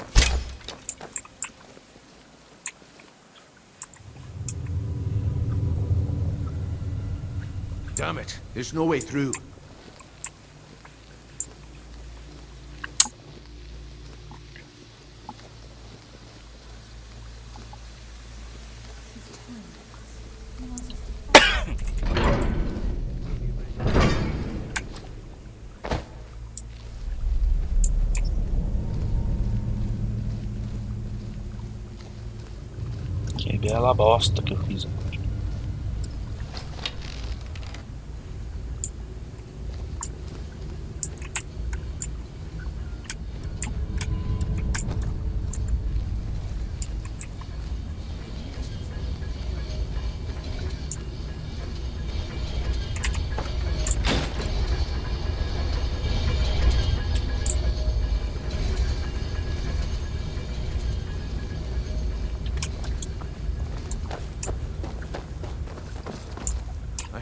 [SPEAKER 3] Damn it, there's no way through.
[SPEAKER 1] Que bela bosta que eu fiz aqui.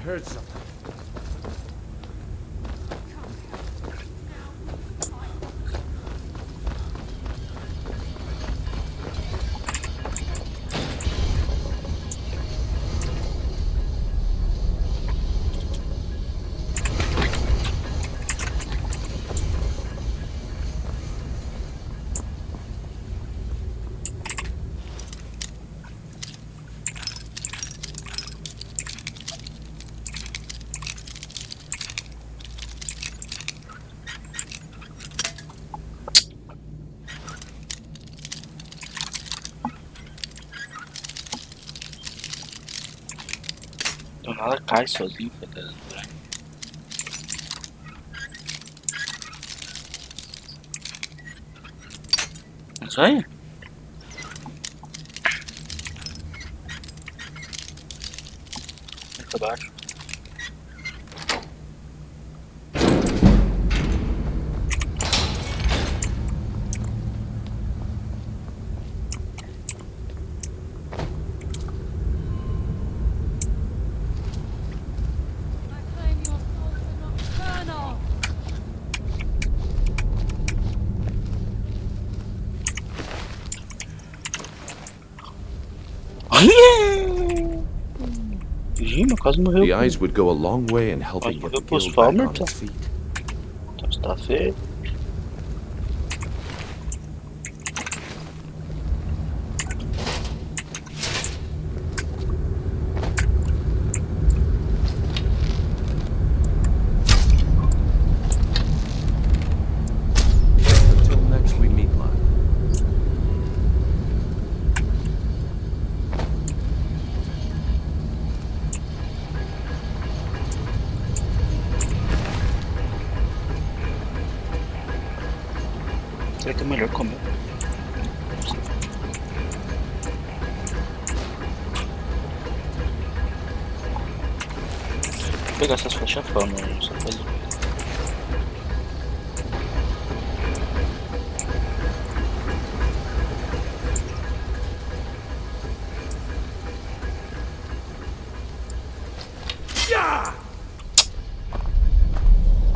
[SPEAKER 9] heard something.
[SPEAKER 1] Do nada cai sozinho, beleza. Isso aí? Aqui abaixo.
[SPEAKER 21] The eyes would go a long way in helping get the guild back on its feet.
[SPEAKER 1] Então está feio.
[SPEAKER 21] Until next we meet, lad.
[SPEAKER 1] Será que é melhor comer? Vou pegar essas flechas fama, não sei fazer.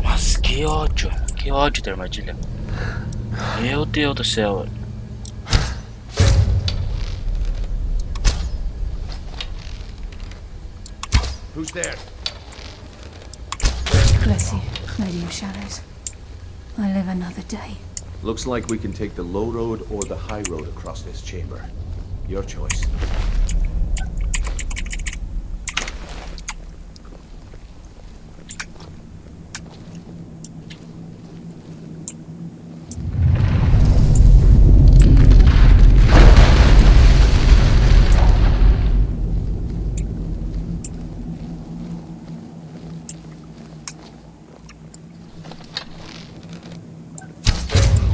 [SPEAKER 1] Nossa, que ódio da armadilha. Meu Deus do céu.
[SPEAKER 9] Who's there?
[SPEAKER 5] Bless you, Lady of Shadows. I live another day.
[SPEAKER 21] Looks like we can take the low road or the high road across this chamber. Your choice.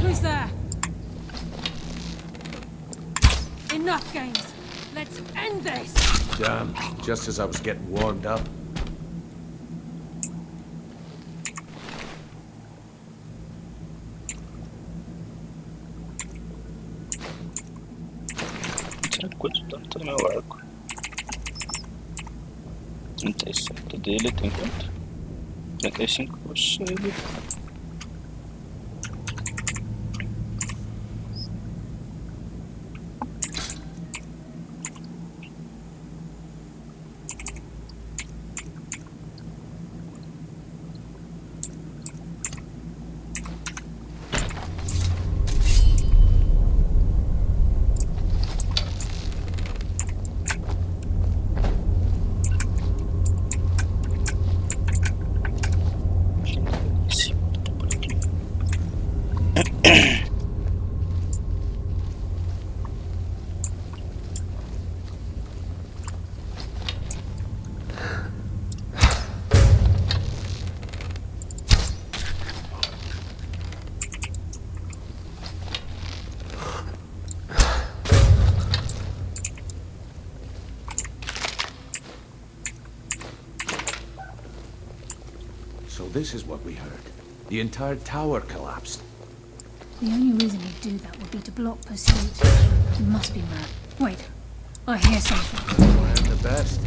[SPEAKER 20] Who's there? Enough games. Let's end this.
[SPEAKER 9] Damn, just as I was getting warmed up.
[SPEAKER 1] Será que quanto tanto no meu arco? 37 dele tem quanto? 35, poxa ele.
[SPEAKER 3] So this is what we heard. The entire tower collapsed.
[SPEAKER 5] The only reason he'd do that would be to block pursuit. He must be mad. Wait, I hear something.
[SPEAKER 3] I am the best.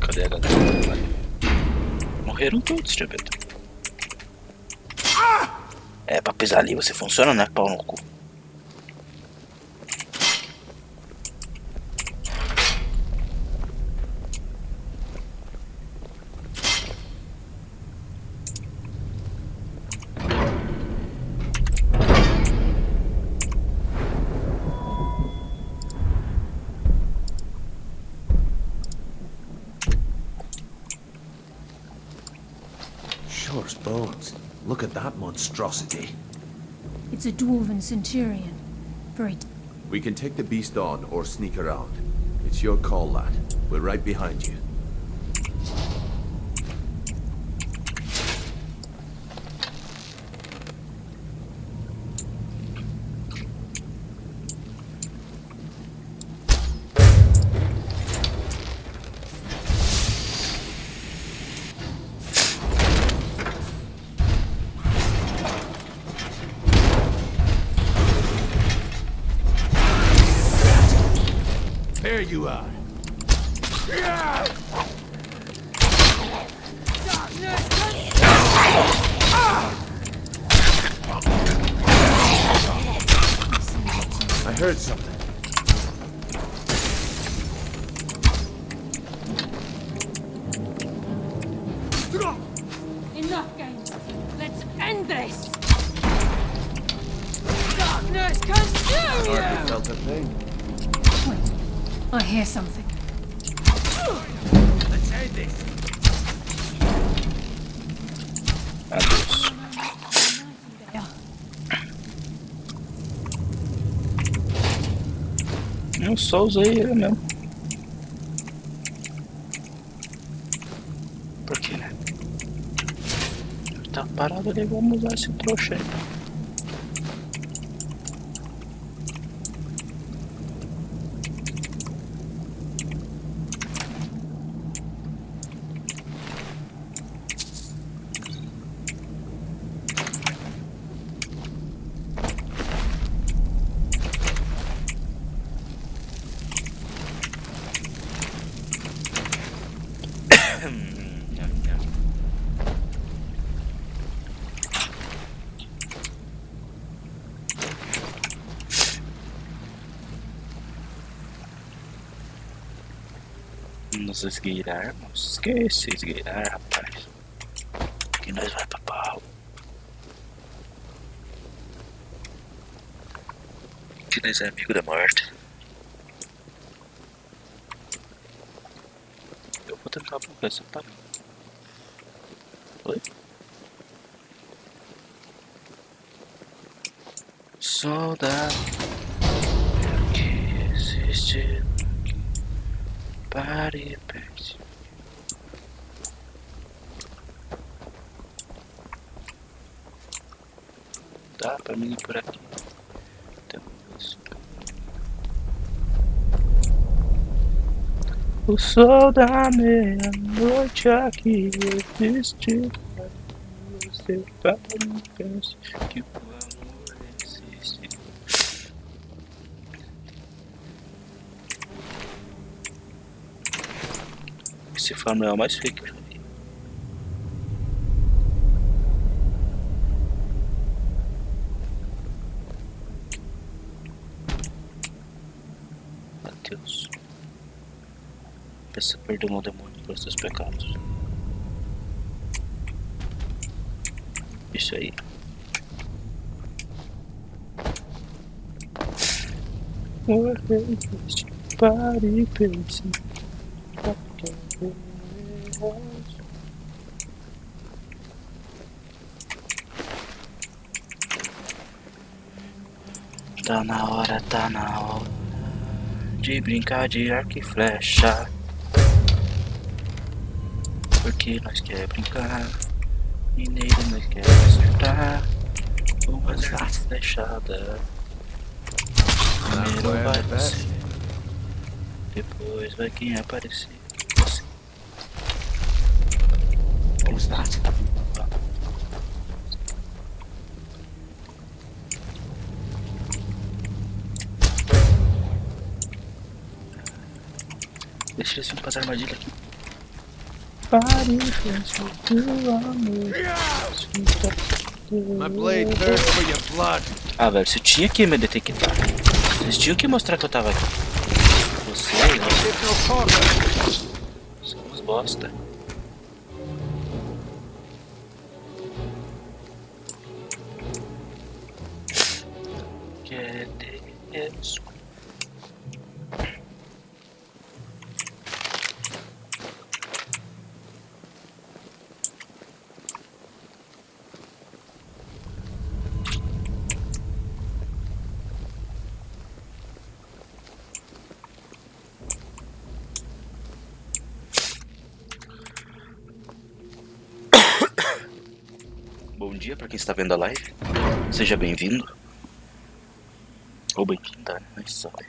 [SPEAKER 1] Cadê a galera? Morreram todos, deixa eu ver. É, pra pisar ali você funciona, né? Pau no cu.
[SPEAKER 3] Shore's bones. Look at that monstrosity.
[SPEAKER 5] It's a dwarven centurion. Very...
[SPEAKER 21] We can take the beast on or sneak around. It's your call, lad. We're right behind you.
[SPEAKER 17] There you are.
[SPEAKER 21] I heard something.
[SPEAKER 5] Enough games. Let's end this. Darkness consume you.
[SPEAKER 21] Hardly felt a thing.
[SPEAKER 5] Wait, I hear something.
[SPEAKER 17] Let's end this.
[SPEAKER 1] Adeus. Eu só usei ele mesmo. Por quê, né? Tá parado ali, vamos usar esse trouxa aí. Nos esgueirarmos. Esquece esgueirar, rapaz. Que nós vai pra pau. Que nós é amigo da morte. Eu vou tentar bloquear essa parada. Oi? Soldado que existe. Pare e pense. Dá pra mim ir por aqui. Então, isso. O sol da meia-noite aqui existe. Você pare e pense que o amor existe. Esse farm é o mais fake que eu já vi. Mateus, peça perdão ao demônio por seus pecados. Isso aí. Tá na hora de brincar de arco e flecha. Porque nós quer brincar e nele nós quer acertar. Vamos fazer flechada. Primeiro vai você, depois vai quem aparecer. Você.
[SPEAKER 3] What's that?
[SPEAKER 1] Deixa eles vir para as armadilhas aqui.
[SPEAKER 21] My blade thirsts for your blood.
[SPEAKER 1] Ah, velho, você tinha que me detectar. Vocês tinham que mostrar que eu tava aqui. Vocês, somos bosta. Que Deus. Bom dia para quem está vendo a live. Seja bem-vindo. Ou bem-vinda, né? Não sabe.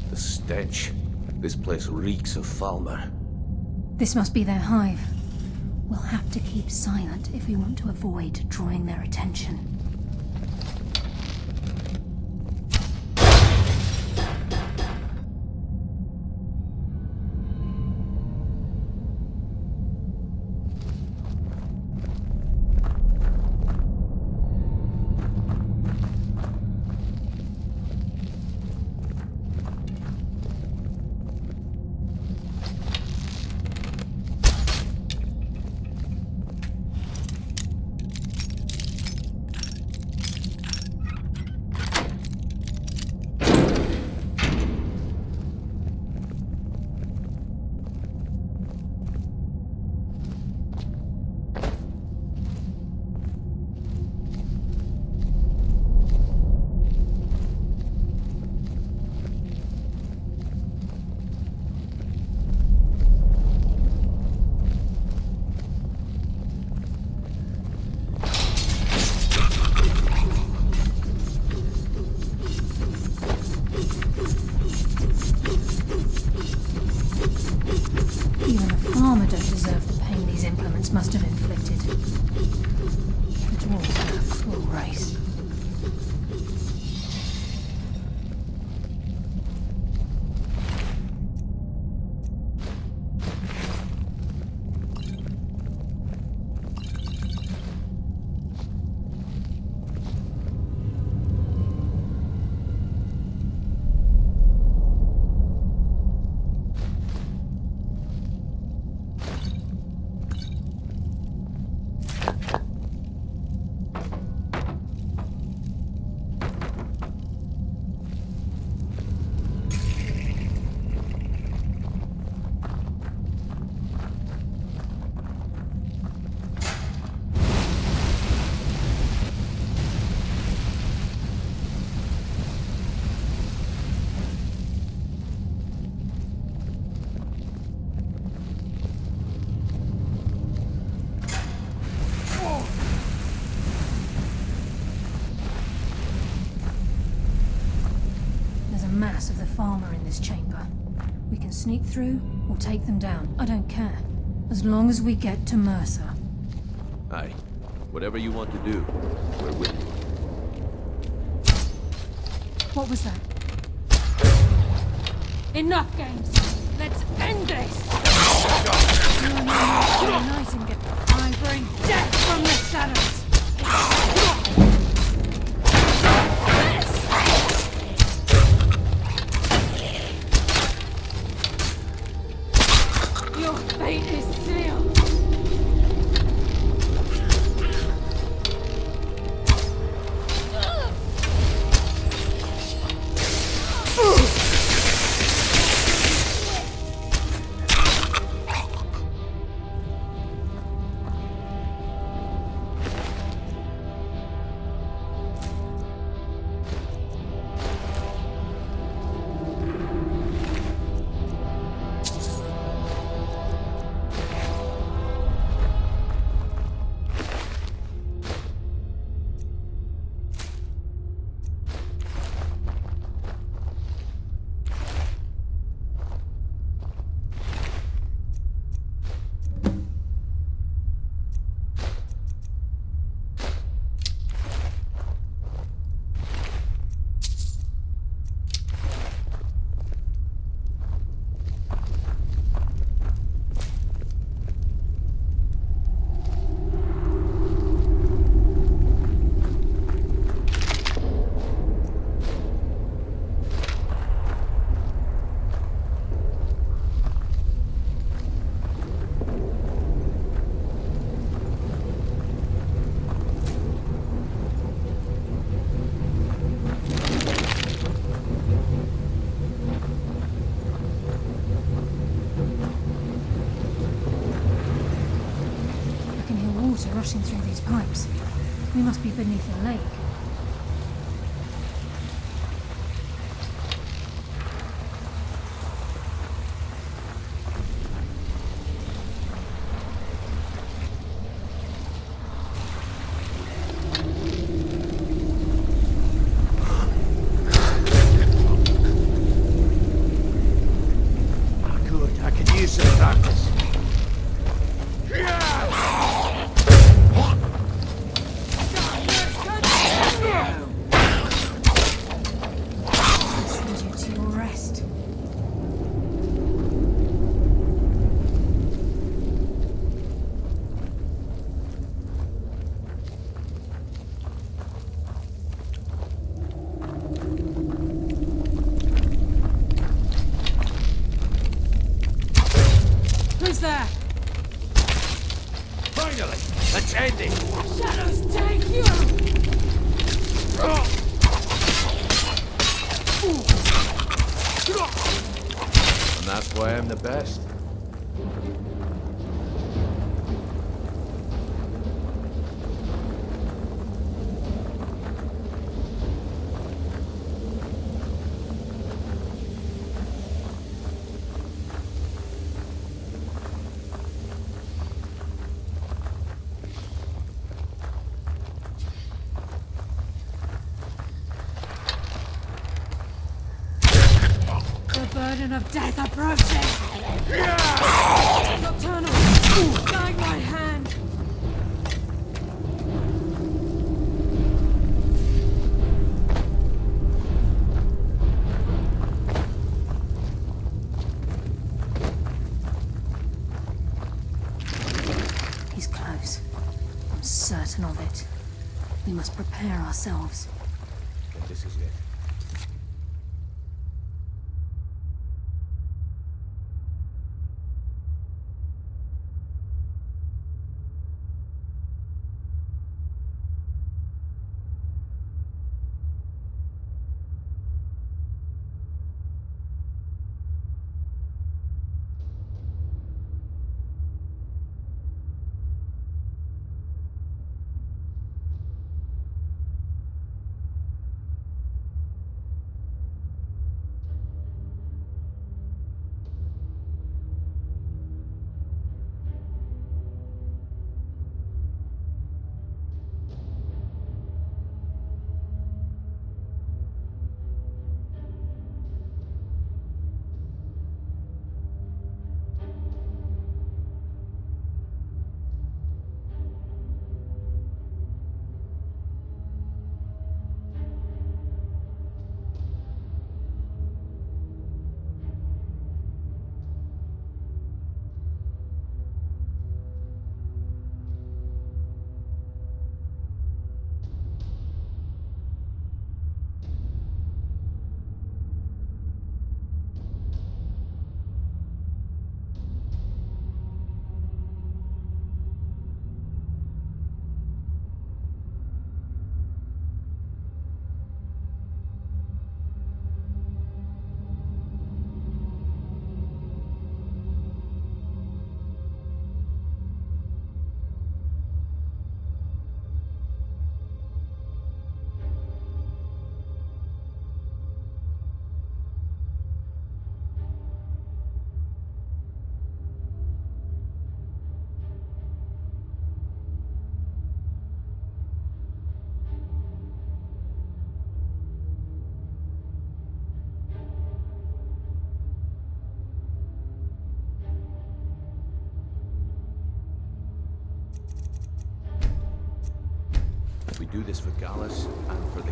[SPEAKER 3] The stench. This place reeks of Falmer.
[SPEAKER 5] This must be their hive. We'll have to keep silent if we want to avoid drawing their attention. Even a farmer don't deserve the pain these implements must have inflicted. The dwarves are a cruel race. Mass of the farmer in this chamber. We can sneak through or take them down. I don't care. As long as we get to Mercer.
[SPEAKER 21] Aye. Whatever you want to do, we're with you.
[SPEAKER 5] What was that? Enough games! Let's end this! Nice and get. I bring death from the shadows! rushing through these pipes. We must be beneath the lake.
[SPEAKER 7] Who's there?
[SPEAKER 21] Finally! Let's end it!
[SPEAKER 7] Shadows take you!
[SPEAKER 21] And that's why I'm the best.
[SPEAKER 7] The burden of death approaches! Nocturnal! Guide my hand!
[SPEAKER 5] He's close. I'm certain of it. We must prepare ourselves.
[SPEAKER 21] And this is it. We do this for Gallus and for the